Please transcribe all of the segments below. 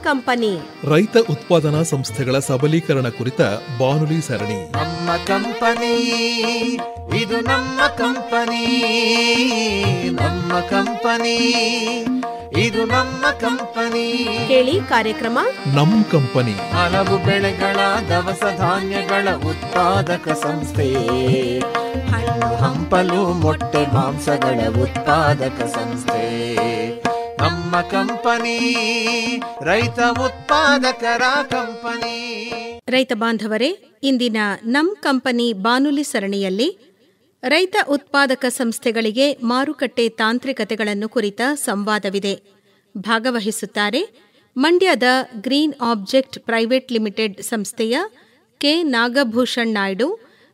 Company, ರೈತ ಉತ್ಪಾದನಾ ಸಂಸ್ಥೆಗಳ ಸಬಲೀಕರಣ ಕುರಿತ ಬಾನುಲಿ ಸರಣಿ. ನಮ್ಮ ಕಂಪನಿ, ಇದು ನಮ್ಮ ಕಂಪನಿ, ನಮ್ಮ ಕಂಪನಿ, ಇದು ನಮ್ಮ ಕಂಪನಿ. ಕೇಳಿ ಕಾರ್ಯಕ್ರಮ ನಮ್ ಕಂಪನಿ. ಹಲವು ಬೆಳೆಗಳ ದವಸ ಧಾನ್ಯಗಳ ಉತ್ಪಾದಕ ಸಂಸ್ಥೆ, ಹಣ್ಣು ಹಂಪಲು ಮೊಟ್ಟೆ ಮಾಂಸಗಳ ಉತ್ಪಾದಕ ಸಂಸ್ಥೆ. ನಮ್ಮ ಕಂಪನಿ ರೈತ ಉತ್ಪಾದಕರ ಕಂಪನಿ. ರೈತ ಬಾಂಧವರೇ, ಇಂದಿನ ನಮ್ ಕಂಪನಿ ಬಾನುಲಿ ಸರಣಿಯಲ್ಲಿ ರೈತ ಉತ್ಪಾದಕ ಸಂಸ್ಥೆಗಳಿಗೆ ಮಾರುಕಟ್ಟೆ ತಾಂತ್ರಿಕತೆಗಳನ್ನು ಕುರಿತ ಸಂವಾದವಿದೆ. ಭಾಗವಹಿಸುತ್ತಾರೆ ಮಂಡ್ಯದ ಗ್ರೀನ್ ಆಬ್ಜೆಕ್ಟ್ ಪ್ರೈವೇಟ್ ಲಿಮಿಟೆಡ್ ಸಂಸ್ಥೆಯ ಕೆ ನಾಗಭೂಷಣ್ ನಾಯ್ಡು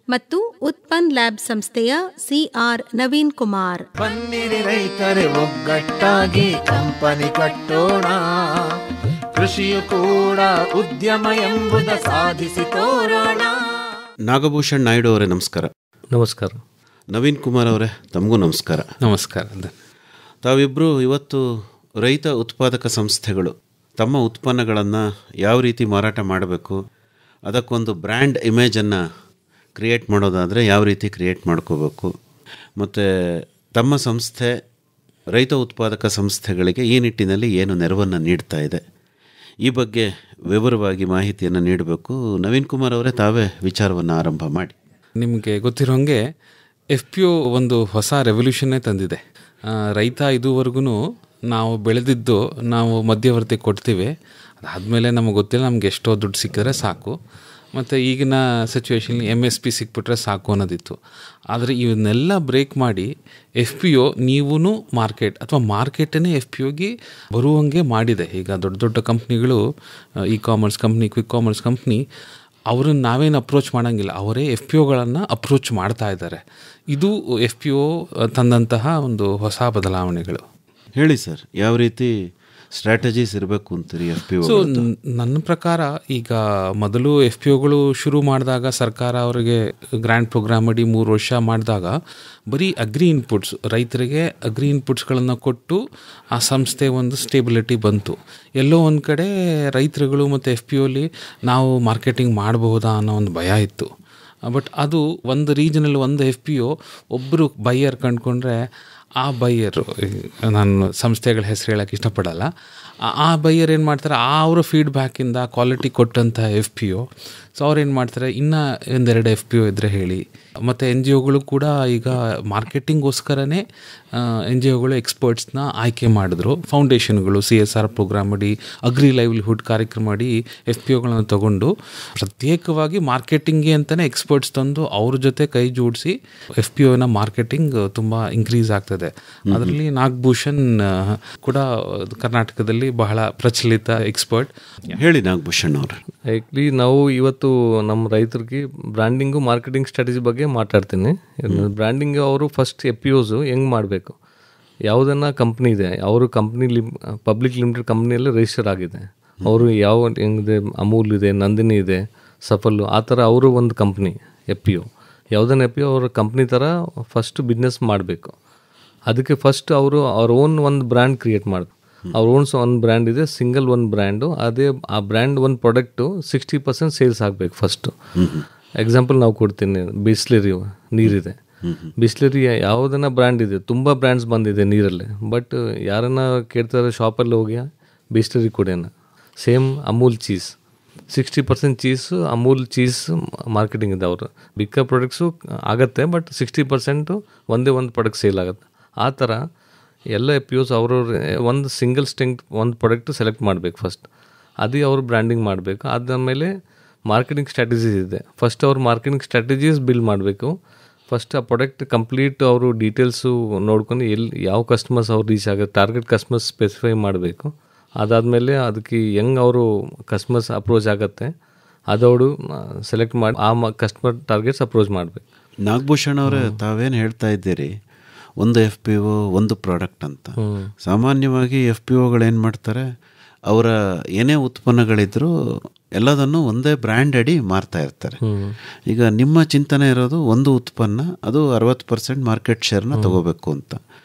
ಮತ್ತು ಉತ್ಪನ್ ಲ್ಯಾಬ್ ಸಂಸ್ಥೆಯ ಸಿಆರ್ ನವೀನ್ ಕುಮಾರ್. ಬನ್ನಿರಿ ರೈತರೇ, ಒಗ್ಗಟ್ಟಾಗಿ ಕಂಪನಿ ಕಟ್ಟೋಣ, ಕೃಷಿಯು ಕೂಡ ಉದ್ಯಮ ಎಂಬುದ ಸಾಧಿಸಿ ತೋರೋಣ. ನಾಗಭೂಷಣ್ ನಾಯ್ಡು ಅವರೇ ನಮಸ್ಕಾರ. ನಮಸ್ಕಾರ. ನವೀನ್ ಕುಮಾರ್ ಅವರೇ ತಮಗೂ ನಮಸ್ಕಾರ. ನಮಸ್ಕಾರ. ತಾವಿಬ್ಬರು ಇವತ್ತು ರೈತ ಉತ್ಪಾದಕ ಸಂಸ್ಥೆಗಳು ತಮ್ಮ ಉತ್ಪನ್ನಗಳನ್ನು ಯಾವ ರೀತಿ ಮಾರಾಟ ಮಾಡಬೇಕು, ಅದಕ್ಕೊಂದು ಬ್ರ್ಯಾಂಡ್ ಇಮೇಜನ್ನು ಕ್ರಿಯೇಟ್ ಮಾಡೋದಾದರೆ ಯಾವ ರೀತಿ ಕ್ರಿಯೇಟ್ ಮಾಡ್ಕೋಬೇಕು, ಮತ್ತು ತಮ್ಮ ಸಂಸ್ಥೆ ರೈತ ಉತ್ಪಾದಕ ಸಂಸ್ಥೆಗಳಿಗೆ ಈ ನಿಟ್ಟಿನಲ್ಲಿ ಏನು ನೆರವನ್ನು ನೀಡ್ತಾ ಇದೆ, ಈ ಬಗ್ಗೆ ವಿವರವಾಗಿ ಮಾಹಿತಿಯನ್ನು ನೀಡಬೇಕು. ನವೀನ್ ಕುಮಾರ್ ಅವರೇ, ತಾವೇ ವಿಚಾರವನ್ನು ಆರಂಭ ಮಾಡಿ. ನಿಮಗೆ ಗೊತ್ತಿರೋಂಗೆ FPO ಒಂದು ಹೊಸ ರೆವಲ್ಯೂಷನ್ನೇ ತಂದಿದೆ. ರೈತ ಇದುವರೆಗೂ ನಾವು ಬೆಳೆದಿದ್ದು ನಾವು ಮಧ್ಯವರ್ತಿ ಕೊಡ್ತೀವಿ, ಅದಾದಮೇಲೆ ನಮಗೆ ಗೊತ್ತಿಲ್ಲ, ನಮ್ಗೆ ಎಷ್ಟೋ ದುಡ್ಡು ಸಿಕ್ಕಿದ್ರೆ ಸಾಕು, ಮತ್ತು ಈಗಿನ ಸಿಚುವೇಷನ್ಲಿ MSP ಸಿಕ್ಬಿಟ್ರೆ ಸಾಕು ಅನ್ನೋದಿತ್ತು. ಆದರೆ ಇವನ್ನೆಲ್ಲ ಬ್ರೇಕ್ ಮಾಡಿ FPO ನೀವೂ ಮಾರ್ಕೆಟ್ ಅಥವಾ ಮಾರ್ಕೆಟನ್ನೇ FPOಗೆ ಬರುವಂಗೆ ಮಾಡಿದೆ. ಈಗ ದೊಡ್ಡ ದೊಡ್ಡ ಕಂಪ್ನಿಗಳು, commerce company, quick commerce company, ಅವ್ರನ್ನ ನಾವೇನು ಅಪ್ರೋಚ್ ಮಾಡೋಂಗಿಲ್ಲ, ಅವರೇ FPOಗಳನ್ನು ಅಪ್ರೋಚ್ ಮಾಡ್ತಾ ಇದ್ದಾರೆ. ಇದು FPO ತಂದಂತಹ ಒಂದು ಹೊಸ ಬದಲಾವಣೆಗಳು. ಹೇಳಿ ಸರ್, ಯಾವ ರೀತಿ ಸ್ಟ್ರಾಟಜೀಸ್ ಇರಬೇಕು ಅಂತೀರಿ FPO? ಸೊ ನನ್ನ ಪ್ರಕಾರ ಈಗ ಮೊದಲು FPOಗಳು ಶುರು ಮಾಡಿದಾಗ ಸರ್ಕಾರ ಅವರಿಗೆ ಗ್ರ್ಯಾಂಡ್ ಪ್ರೋಗ್ರಾಮ್ ಅಡಿ 3 ವರ್ಷ ಮಾಡಿದಾಗ ಬರೀ ಅಗ್ರಿ ಇನ್ಪುಟ್ಸ್, ರೈತರಿಗೆ ಅಗ್ರಿ ಇನ್ಪುಟ್ಸ್ಗಳನ್ನು ಕೊಟ್ಟು ಆ ಸಂಸ್ಥೆ ಒಂದು ಸ್ಟೇಬಿಲಿಟಿ ಬಂತು. ಎಲ್ಲೋ ಒಂದು ಕಡೆ ರೈತರುಗಳು ಮತ್ತು FPOಲಿ ನಾವು ಮಾರ್ಕೆಟಿಂಗ್ ಮಾಡಬಹುದಾ ಅನ್ನೋ ಒಂದು ಭಯ ಇತ್ತು. ಬಟ್ ಅದು ಒಂದು ರೀಜನಲ್ಲಿ ಒಂದು FPO ಒಬ್ಬರು ಬೈಯರ್ ಕಂಡುಕೊಂಡ್ರೆ ಆ ಬೈಯರು, ನಾನು ಸಂಸ್ಥೆಗಳ ಹೆಸರು ಹೇಳೋಕ್ಕೆ ಇಷ್ಟಪಡಲ್ಲ, ಆ ಬೈಯರ್ ಏನು ಮಾಡ್ತಾರೆ, ಅವರ ಫೀಡ್ಬ್ಯಾಕಿಂದ ಕ್ವಾಲಿಟಿ ಕೊಟ್ಟಂಥ FPO, ಸೊ ಅವ್ರೇನು ಮಾಡ್ತಾರೆ, ಇನ್ನೂ ಒಂದೆರಡು FPO ಇದ್ದರೆ ಹೇಳಿ. ಮತ್ತು NGOಗಳು ಕೂಡ ಈಗ ಮಾರ್ಕೆಟಿಂಗೋಸ್ಕರನೇ NGOಗಳು ಎಕ್ಸ್ಪರ್ಟ್ಸ್ನ ಆಯ್ಕೆ ಮಾಡಿದ್ರು. ಫೌಂಡೇಶನ್ಗಳು CSR ಪ್ರೋಗ್ರಾಮ್ ಅಡಿ, ಅಗ್ರಿ ಲೈವ್ಲಿಹುಡ್ ಕಾರ್ಯಕ್ರಮ ಅಡಿ FPOಗಳನ್ನು ತಗೊಂಡು ಪ್ರತ್ಯೇಕವಾಗಿ ಮಾರ್ಕೆಟಿಂಗ್ಗೆ ಅಂತಲೇ ಎಕ್ಸ್ಪರ್ಟ್ಸ್ ತಂದು ಅವ್ರ ಜೊತೆ ಕೈ ಜೋಡಿಸಿ FPOನ ಮಾರ್ಕೆಟಿಂಗ್ ತುಂಬ ಇನ್ಕ್ರೀಸ್ ಆಗ್ತದೆ. ಅದರಲ್ಲಿ ನಾಗಭೂಷಣ್ ಕೂಡ ಕರ್ನಾಟಕದಲ್ಲಿ ಬಹಳ ಪ್ರಚಲಿತ ಎಕ್ಸ್ಪರ್ಟ್. ಹೇಳಿ ನಾಗಭೂಷಣ್ ಅವರು. ಆ್ಯಕ್ಚುಲಿ ನಾವು ಇವತ್ತು ನಮ್ಮ ರೈತರಿಗೆ ಬ್ರ್ಯಾಂಡಿಂಗು ಮಾರ್ಕೆಟಿಂಗ್ ಸ್ಟ್ರಾಟಜಿ ಬಗ್ಗೆ ಮಾತಾಡ್ತೀನಿ. ಬ್ರ್ಯಾಂಡಿಂಗ್ ಅವರು ಫಸ್ಟ್ FPOಸು ಹೆಂಗೆ ಮಾಡಬೇಕು, ಯಾವುದನ್ನು ಕಂಪ್ನಿ ಇದೆ, ಅವರು ಕಂಪ್ನಿ ಪಬ್ಲಿಕ್ ಲಿಮಿಟೆಡ್ ಕಂಪ್ನಿಯಲ್ಲಿ ರಿಜಿಸ್ಟರ್ ಆಗಿದೆ, ಅವರು ಯಾವ ಹೆಂಗಿದೆ, ಅಮೂಲ್ ಇದೆ, ನಂದಿನಿ ಇದೆ, ಸಫಲ್, ಆ ಥರ ಅವರು ಒಂದು ಕಂಪ್ನಿ FPO. ಯಾವುದನ್ನ FPO ಅವ್ರ ಕಂಪ್ನಿ ಥರ ಫಸ್ಟ್ ಬಿಸ್ನೆಸ್ ಮಾಡಬೇಕು. ಅದಕ್ಕೆ ಫಸ್ಟ್ ಅವರು ಅವ್ರ ಓನ್ ಒಂದು ಬ್ರ್ಯಾಂಡ್ ಕ್ರಿಯೇಟ್ ಮಾಡಬೇಕು. ಅವ್ರ ಓನ್ಸ್ ಒಂದು ಬ್ರ್ಯಾಂಡ್ ಇದೆ, ಸಿಂಗಲ್ ಒಂದು ಬ್ರ್ಯಾಂಡು, ಅದೇ ಆ ಬ್ರ್ಯಾಂಡ್ ಒಂದು ಪ್ರಾಡಕ್ಟು 60% ಸೇಲ್ಸ್ ಆಗಬೇಕು ಫಸ್ಟು. ಎಕ್ಸಾಂಪಲ್ ನಾವು ಕೊಡ್ತೀನಿ, ಬಿಸ್ಲರಿ ನೀರಿದೆ, ಬಿಸ್ಲರಿ ಯಾವುದನ್ನ ಬ್ರ್ಯಾಂಡ್ ಇದೆ, ತುಂಬ ಬ್ರ್ಯಾಂಡ್ಸ್ ಬಂದಿದೆ ನೀರಲ್ಲಿ, ಬಟ್ ಯಾರನ್ನ ಕೇಳ್ತಾರೆ ಶಾಪಲ್ಲಿ ಹೋಗಿ ಬಿಸ್ಲರಿ ಕೊಡೋಣ. Same Amul cheese, 60% cheese Amul cheese marketing ಇದೆ. ಅವರು ಬಿಕ್ಕ ಪ್ರಾಡಕ್ಟ್ಸು ಆಗುತ್ತೆ, ಬಟ್ 60% ಒಂದೇ ಒಂದು ಪ್ರಾಡಕ್ಟ್ ಸೇಲ್ ಆಗುತ್ತೆ. ಆ ಥರ ಎಲ್ಲ FPOs ಅವ್ರವ್ರ ಒಂದು ಸಿಂಗಲ್ ಸ್ಟ್ರೆಂತ್ ಒಂದು ಪ್ರಾಡಕ್ಟ್ ಸೆಲೆಕ್ಟ್ ಮಾಡಬೇಕು ಫಸ್ಟ್, ಅದೇ ಅವರು ಬ್ರ್ಯಾಂಡಿಂಗ್ ಮಾಡಬೇಕು. ಅದಾದಮೇಲೆ ಮಾರ್ಕೆಟಿಂಗ್ ಸ್ಟ್ರಾಟಜೀಸ್ ಇದೆ, ಫಸ್ಟ್ ಅವ್ರು ಮಾರ್ಕೆಟಿಂಗ್ ಸ್ಟ್ರಾಟಜೀಸ್ ಬಿಲ್ಡ್ ಮಾಡಬೇಕು. ಫಸ್ಟ್ ಆ ಪ್ರಾಡಕ್ಟ್ ಕಂಪ್ಲೀಟ್ ಅವರು ಡೀಟೇಲ್ಸು ನೋಡ್ಕೊಂಡು ಯಾವ ಕಸ್ಟಮರ್ಸ್ ಅವ್ರು ರೀಚ್ ಆಗುತ್ತೆ, ಟಾರ್ಗೆಟ್ ಕಸ್ಟಮರ್ಸ್ ಸ್ಪೆಸಿಫೈ ಮಾಡಬೇಕು. ಅದಾದಮೇಲೆ ಅದಕ್ಕೆ ಹೆಂಗೆ ಅವರು ಕಸ್ಟಮರ್ಸ್ ಅಪ್ರೋಚ್ ಆಗುತ್ತೆ ಅದವರು ಸೆಲೆಕ್ಟ್ ಮಾಡಿ ಆ ಕಸ್ಟಮರ್ ಟಾರ್ಗೆಟ್ಸ್ ಅಪ್ರೋಚ್ ಮಾಡಬೇಕು. ನಾಗಭೂಷಣ್ ಅವರೇ, ತಾವೇನು ಹೇಳ್ತಾ ಇದ್ದೀರಿ, ಒಂದು FPO ಒಂದು ಪ್ರಾಡಕ್ಟ್ ಅಂತ. ಸಾಮಾನ್ಯವಾಗಿ FPOಗಳೇನು ಮಾಡ್ತಾರೆ, ಅವರ ಏನೇ ಉತ್ಪನ್ನಗಳಿದ್ರೂ ಎಲ್ಲದನ್ನು ಒಂದೇ ಬ್ರ್ಯಾಂಡ್ ಅಡಿ ಮಾರ್ತಾ ಇರ್ತಾರೆ. ಈಗ ನಿಮ್ಮ ಚಿಂತನೆ ಇರೋದು ಒಂದು ಉತ್ಪನ್ನ, ಅದು 60% ಮಾರ್ಕೆಟ್ ಶೇರ್ನ ತಗೋಬೇಕು ಅಂತ.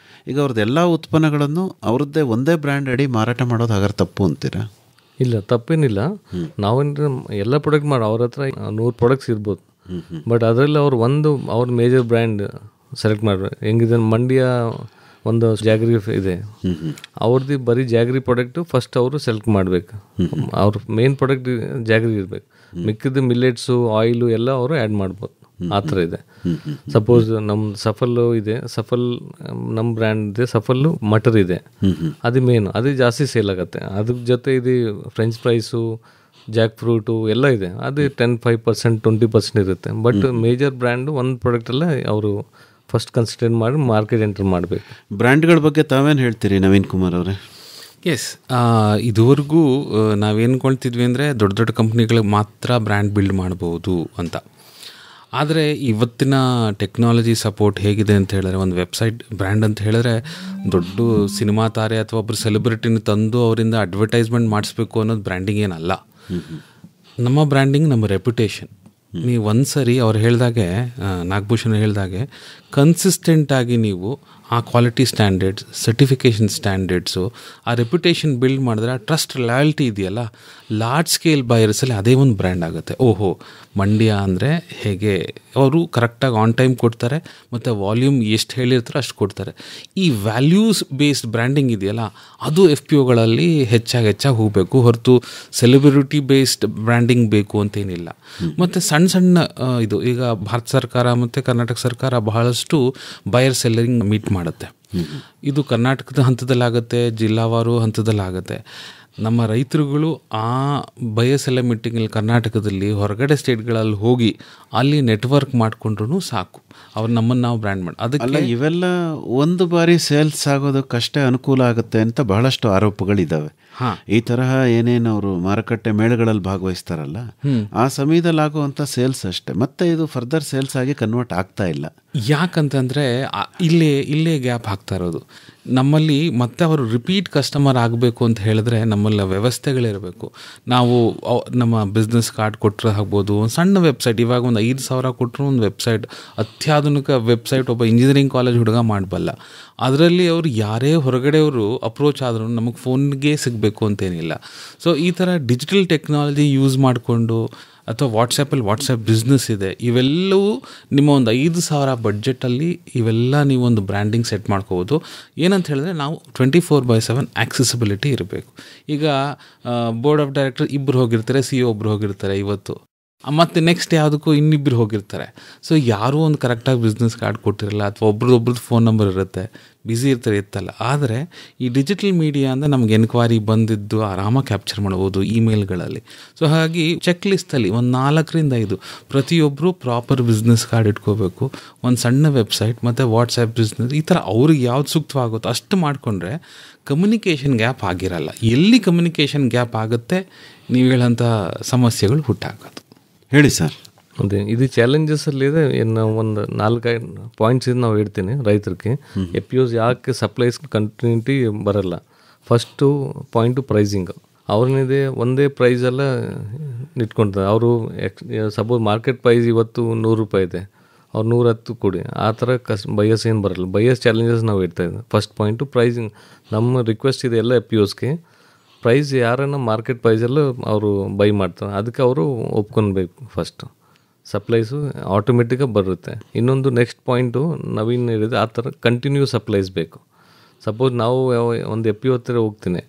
ಈಗ ಅವ್ರದ್ದು ಎಲ್ಲ ಉತ್ಪನ್ನಗಳನ್ನು ಅವ್ರದ್ದೇ ಒಂದೇ ಬ್ರ್ಯಾಂಡ್ ಅಡಿ ಮಾರಾಟ ಮಾಡೋದು ಹಾಗಾದ್ರೆ ತಪ್ಪು ಅಂತೀರಾ? ಇಲ್ಲ, ತಪ್ಪೇನಿಲ್ಲ. ನಾವೇನು ಎಲ್ಲ ಪ್ರಾಡಕ್ಟ್ ಮಾಡಿ ಅವ್ರ ಹತ್ರ 100 ಪ್ರಾಡಕ್ಟ್ಸ್ ಇರ್ಬೋದು. ಬಟ್ ಅದರಲ್ಲಿ ಅವ್ರ ಮೇಜರ್ ಬ್ರ್ಯಾಂಡ್ ಸೆಲೆಕ್ಟ್ ಮಾಡ್ರಿ. ಹೆಂಗಿದೆ, ಮಂಡ್ಯ ಒಂದು ಜಾಗರಿ ಇದೆ, ಅವ್ರದ್ದು ಬರೀ ಜಾಗರಿ ಪ್ರಾಡಕ್ಟು ಫಸ್ಟ್ ಅವರು ಸೆಲೆಕ್ಟ್ ಮಾಡಬೇಕು. ಅವ್ರ ಮೇನ್ ಪ್ರಾಡಕ್ಟ್ ಜಾಗರಿ ಇರಬೇಕು. ಮಿಕ್ಕಿದ ಮಿಲ್ಲೆಟ್ಸು, ಆಯಿಲು ಎಲ್ಲ ಅವರು ಆ್ಯಡ್ ಮಾಡ್ಬೋದು. ಆ ಥರ ಇದೆ. ಸಪೋಸ್ ನಮ್ಮ ಸಫಲ್ಲು ಇದೆ, ನಮ್ಮ ಬ್ರ್ಯಾಂಡ್ ಇದೆ, ಸಫಲ್ಲು ಮಟರ್ ಇದೆ, ಅದು ಮೇನು, ಅದು ಜಾಸ್ತಿ ಸೇಲ್ ಆಗುತ್ತೆ. ಅದ್ರ ಜೊತೆ ಇದು ಫ್ರೆಂಚ್ ಫ್ರೈಸು, ಜಾಕ್ ಫ್ರೂಟು ಎಲ್ಲ ಇದೆ, ಅದು 5%, 20% ಇರುತ್ತೆ. ಬಟ್ ಮೇಜರ್ ಬ್ರ್ಯಾಂಡು ಒಂದು ಪ್ರಾಡಕ್ಟಲ್ಲೇ ಅವರು ಫಸ್ಟ್ ಕನ್ಸಿಡರ್ ಮಾಡಿ ಮಾರ್ಕೆಟ್ ಎಂಟರ್ ಮಾಡಬೇಕು. ಬ್ರ್ಯಾಂಡ್ಗಳ ಬಗ್ಗೆ ತಾವೇನು ಹೇಳ್ತೀರಿ ನವೀನ್ ಕುಮಾರ್ ಅವರೇ? ಎಸ್, ಇದುವರೆಗೂ ನಾವೇನ್ಕೊಳ್ತಿದ್ವಿ ಅಂದರೆ ದೊಡ್ಡ ದೊಡ್ಡ ಕಂಪ್ನಿಗಳಿಗೆ ಮಾತ್ರ ಬ್ರ್ಯಾಂಡ್ ಬಿಲ್ಡ್ ಮಾಡ್ಬೋದು ಅಂತ. ಆದರೆ ಇವತ್ತಿನ ಟೆಕ್ನಾಲಜಿ ಸಪೋರ್ಟ್ ಹೇಗಿದೆ ಅಂತ ಹೇಳಿದ್ರೆ, ಒಂದು ವೆಬ್ಸೈಟ್ ಬ್ರ್ಯಾಂಡ್ ಅಂತ ಹೇಳಿದ್ರೆ ದೊಡ್ಡ ಸಿನಿಮಾ ತಾರೆ ಅಥವಾ ಒಬ್ಬರು ಸೆಲೆಬ್ರಿಟಿನ ತಂದು ಅವರಿಂದ ಅಡ್ವರ್ಟೈಸ್ಮೆಂಟ್ ಮಾಡಿಸ್ಬೇಕು ಅನ್ನೋದು ಬ್ರ್ಯಾಂಡಿಂಗ್ ಏನಲ್ಲ. ನಮ್ಮ ಬ್ರ್ಯಾಂಡಿಂಗ್ ನಮ್ಮ ರೆಪ್ಯುಟೇಷನ್. ನೀವು ಒಂದು ಸರಿ ಅವ್ರು ಹೇಳಿದಾಗೆ, ನಾಗಭೂಷಣ ಹೇಳಿದಾಗೆ, ಕನ್ಸಿಸ್ಟೆಂಟಾಗಿ ನೀವು ಆ ಕ್ವಾಲಿಟಿ ಸ್ಟ್ಯಾಂಡರ್ಡ್ಸ್, ಸರ್ಟಿಫಿಕೇಷನ್ ಸ್ಟ್ಯಾಂಡರ್ಡ್ಸು, ಆ ರೆಪ್ಯುಟೇಷನ್ ಬಿಲ್ಡ್ ಮಾಡಿದ್ರೆ, ಆ ಟ್ರಸ್ಟ್ ಲಾಯಲ್ಟಿ ಇದೆಯಲ್ಲ, ಲಾರ್ಜ್ ಸ್ಕೇಲ್ ಬಯರ್ಸಲ್ಲಿ ಅದೇ ಒಂದು ಬ್ರ್ಯಾಂಡ್ ಆಗುತ್ತೆ. ಓಹೋ, ಮಂಡ್ಯ ಅಂದರೆ ಹೇಗೆ, ಅವರು ಕರೆಕ್ಟಾಗಿ ಆನ್ ಟೈಮ್ ಕೊಡ್ತಾರೆ ಮತ್ತು ವಾಲ್ಯೂಮ್ ಎಷ್ಟು ಹೇಳಿರ್ತಾರೋ ಅಷ್ಟು ಕೊಡ್ತಾರೆ. ಈ ವ್ಯಾಲ್ಯೂಸ್ ಬೇಸ್ಡ್ ಬ್ರ್ಯಾಂಡಿಂಗ್ ಇದೆಯಲ್ಲ, ಅದು FPOಗಳಲ್ಲಿ ಹೆಚ್ಚಾಗಿ ಹೋಗಬೇಕು ಹೊರತು ಸೆಲೆಬ್ರಿಟಿ ಬೇಸ್ಡ್ ಬ್ರ್ಯಾಂಡಿಂಗ್ ಬೇಕು ಅಂತೇನಿಲ್ಲ. ಮತ್ತು ಸಣ್ಣ ಇದು ಈಗ ಭಾರತ ಸರ್ಕಾರ ಮತ್ತು ಕರ್ನಾಟಕ ಸರ್ಕಾರ ಬಹಳಷ್ಟು ಬಯರ್ ಸೆಲ್ಲರಿಂಗ್ ಮೀಟ್ ಮಾಡುತ್ತೆ. ಇದು ಕರ್ನಾಟಕದ ಹಂತದಲ್ಲಾಗುತ್ತೆ, ಜಿಲ್ಲಾವಾರು ಹಂತದಲ್ಲಾಗುತ್ತೆ. ನಮ್ಮ ರೈತರುಗಳು ಆ ಬಯಸೆಲ್ಲ ಮೀಟಿಂಗಲ್ಲಿ ಕರ್ನಾಟಕದಲ್ಲಿ ಹೊರಗಡೆ ಸ್ಟೇಟ್ಗಳಲ್ಲಿ ಹೋಗಿ ಅಲ್ಲಿ ನೆಟ್ವರ್ಕ್ ಮಾಡಿಕೊಂಡ್ರೂ ಸಾಕು, ಅವ್ರು ನಮ್ಮನ್ನು ನಾವು ಬ್ರ್ಯಾಂಡ್ ಮಾಡಿ. ಅದಕ್ಕೆ ಇವೆಲ್ಲ ಒಂದು ಬಾರಿ ಸೇಲ್ಸ್ ಆಗೋದಕ್ಕಷ್ಟೇ ಅನುಕೂಲ ಆಗುತ್ತೆ ಅಂತ ಬಹಳಷ್ಟು ಆರೋಪಗಳಿದ್ದಾವೆ. ಈ ತರಹ ಏನೇನು ಅವರು ಮಾರುಕಟ್ಟೆ ಮೇಳಗಳಲ್ಲಿ ಭಾಗವಹಿಸ್ತಾರಲ್ಲ, ಆ ಸಮಯದಲ್ಲಿ ಆಗುವಂಥ ಸೇಲ್ಸ್ ಅಷ್ಟೇ, ಮತ್ತೆ ಇದು ಫರ್ದರ್ ಸೇಲ್ಸ್ ಆಗಿ ಕನ್ವರ್ಟ್ ಆಗ್ತಾ ಇಲ್ಲ. ಯಾಕಂತಂದರೆ ಇಲ್ಲೇ ಗ್ಯಾಪ್ ಆಗ್ತಾ ಇರೋದು ನಮ್ಮಲ್ಲಿ. ಮತ್ತೆ ಅವರು ರಿಪೀಟ್ ಕಸ್ಟಮರ್ ಆಗಬೇಕು ಅಂತ ಹೇಳಿದ್ರೆ ನಮ್ಮಲ್ಲಿ ವ್ಯವಸ್ಥೆಗಳಿರಬೇಕು. ನಾವು ನಮ್ಮ ಬಿಸ್ನೆಸ್ ಕಾರ್ಡ್ ಕೊಟ್ಟರೆ ಆಗ್ಬೋದು, ಒಂದು ಸಣ್ಣ ವೆಬ್ಸೈಟ್, ಇವಾಗ ಒಂದು 5,000 ಕೊಟ್ಟರು ಒಂದು ವೆಬ್ಸೈಟ್, ಅತ್ಯಾಧುನಿಕ ವೆಬ್ಸೈಟ್ ಒಬ್ಬ ಇಂಜಿನಿಯರಿಂಗ್ ಕಾಲೇಜ್ ಹುಡುಗ ಮಾಡಬಲ್ಲ. ಅದರಲ್ಲಿ ಅವರು ಯಾರೇ ಹೊರಗಡೆಯವರು ಅಪ್ರೋಚ್ ಆದರೂ ನಮಗೆ ಫೋನ್ಗೆ ಸಿಗಬೇಕು ಅಂತೇನಿಲ್ಲ. ಸೊ ಈ ಥರ ಡಿಜಿಟಲ್ ಟೆಕ್ನಾಲಜಿ ಯೂಸ್ ಮಾಡಿಕೊಂಡು, ಅಥವಾ ವಾಟ್ಸಪ್ ಬಿಸ್ನೆಸ್ ಇದೆ, ಇವೆಲ್ಲವೂ ನಿಮ್ಮ ಒಂದು 5,000 ಬಡ್ಜೆಟಲ್ಲಿ ಇವೆಲ್ಲ ನೀವೊಂದು ಬ್ರ್ಯಾಂಡಿಂಗ್ ಸೆಟ್ ಮಾಡ್ಕೋಬೋದು. ಏನಂತ ಹೇಳಿದ್ರೆ, ನಾವು 24/7 ಆಕ್ಸೆಸಿಬಿಲಿಟಿ ಇರಬೇಕು. ಈಗ ಬೋರ್ಡ್ ಆಫ್ ಡೈರೆಕ್ಟರ್ ಇಬ್ಬರು ಹೋಗಿರ್ತಾರೆ, CEO ಒಬ್ಬರು ಹೋಗಿರ್ತಾರೆ ಇವತ್ತು, ಮತ್ತು ನೆಕ್ಸ್ಟ್ ಯಾವುದಕ್ಕೂ ಇನ್ನಿಬ್ಬರು ಹೋಗಿರ್ತಾರೆ. ಸೊ ಯಾರೂ ಒಂದು ಕರೆಕ್ಟಾಗಿ ಬಿಸ್ನೆಸ್ ಕಾರ್ಡ್ ಕೊಟ್ಟಿರಲ್ಲ, ಅಥವಾ ಒಬ್ರದ್ದು ಫೋನ್ ನಂಬರ್ ಇರುತ್ತೆ, ಬ್ಯುಸಿ ಇರ್ತಾರೆ, ಇತ್ತಲ್ಲ. ಆದರೆ ಈ ಡಿಜಿಟಲ್ ಮೀಡಿಯಾ ಅಂದರೆ ನಮ್ಗೆ ಎನ್ಕ್ವೈರಿ ಬಂದಿದ್ದು ಆರಾಮಾಗಿ ಕ್ಯಾಪ್ಚರ್ ಮಾಡ್ಬೋದು ಇಮೇಲ್ಗಳಲ್ಲಿ. ಸೊ ಹಾಗಾಗಿ ಚೆಕ್ ಲಿಸ್ಟಲ್ಲಿ ಒಂದು 4-5 ಪ್ರತಿಯೊಬ್ಬರು ಪ್ರಾಪರ್ ಬಿಸ್ನೆಸ್ ಕಾರ್ಡ್ ಇಟ್ಕೋಬೇಕು, ಒಂದು ಸಣ್ಣ ವೆಬ್ಸೈಟ್ ಮತ್ತು ವಾಟ್ಸಪ್ ಬಿಸ್ನೆಸ್, ಈ ಥರ ಅವ್ರಿಗೆ ಯಾವ್ದು ಸೂಕ್ತವಾಗುತ್ತೋ ಅಷ್ಟು ಮಾಡಿಕೊಂಡ್ರೆ ಕಮ್ಯುನಿಕೇಷನ್ ಗ್ಯಾಪ್ ಆಗಿರಲ್ಲ. ಎಲ್ಲಿ ಕಮ್ಯುನಿಕೇಷನ್ ಗ್ಯಾಪ್ ಆಗುತ್ತೆ, ನೀವು ಹೇಳೋಂಥ ಸಮಸ್ಯೆಗಳು ಹುಟ್ಟಾಗೋದು. ಹೇಳಿ ಸರ್. ಅದೇ ಇದು ಚಾಲೆಂಜಸಲ್ಲಿದೆ. ಇನ್ನು ಒಂದು 4-5 ಪಾಯಿಂಟ್ಸ್ ಇದು ನಾವು ಹೇಳ್ತೀನಿ ರೈತರಿಗೆ. FPOs ಯಾಕೆ ಸಪ್ಲೈಸ್ ಕಂಟಿನ್ಯೂಟಿ ಬರಲ್ಲ? First point pricing. ಅವ್ರನ್ನಿದೆ ಒಂದೇ ಪ್ರೈಸೆಲ್ಲ ಇಟ್ಕೊಳ್ತಾರೆ. ಅವರು ಸಪೋಸ್ ಮಾರ್ಕೆಟ್ ಪ್ರೈಸ್ ಇವತ್ತು 100 ರೂಪಾಯಿ ಇದೆ, ಅವ್ರು 110 ಕೊಡಿ, ಆ ಥರ ಬಯಸ್ ಏನು ಬರಲ್ಲ. ಬಯಸ್ ಚಾಲೆಂಜಸ್ ನಾವು ಇಡ್ತಾಯಿದ್ದೆ. First point pricing. ನಮ್ಮ ರಿಕ್ವೆಸ್ಟ್ ಇದೆ ಎಲ್ಲ FPOಸ್ಗೆ, ಪ್ರೈಸ್ ಯಾರನ್ನ ಮಾರ್ಕೆಟ್ ಪ್ರೈಸಲ್ಲೂ ಅವರು ಬೈ ಮಾಡ್ತಾರೆ, ಅದಕ್ಕೆ ಅವರು ಒಪ್ಕೊಳ್ಬೇಕು. ಫಸ್ಟು ಸಪ್ಲೈಸು ಆಟೋಮೆಟಿಕಾಗಿ ಬರುತ್ತೆ. ಇನ್ನೊಂದು ನೆಕ್ಸ್ಟ್ ಪಾಯಿಂಟು ನವೀನ್ ಹೇಳಿದೆ, ಆ ಥರ ಕಂಟಿನ್ಯೂ ಸಪ್ಲೈಸ್ ಬೇಕು. ಸಪೋಸ್ ನಾವು ಒಂದು FPO ಹತ್ತಿರ ಹೋಗ್ತೀನಿ,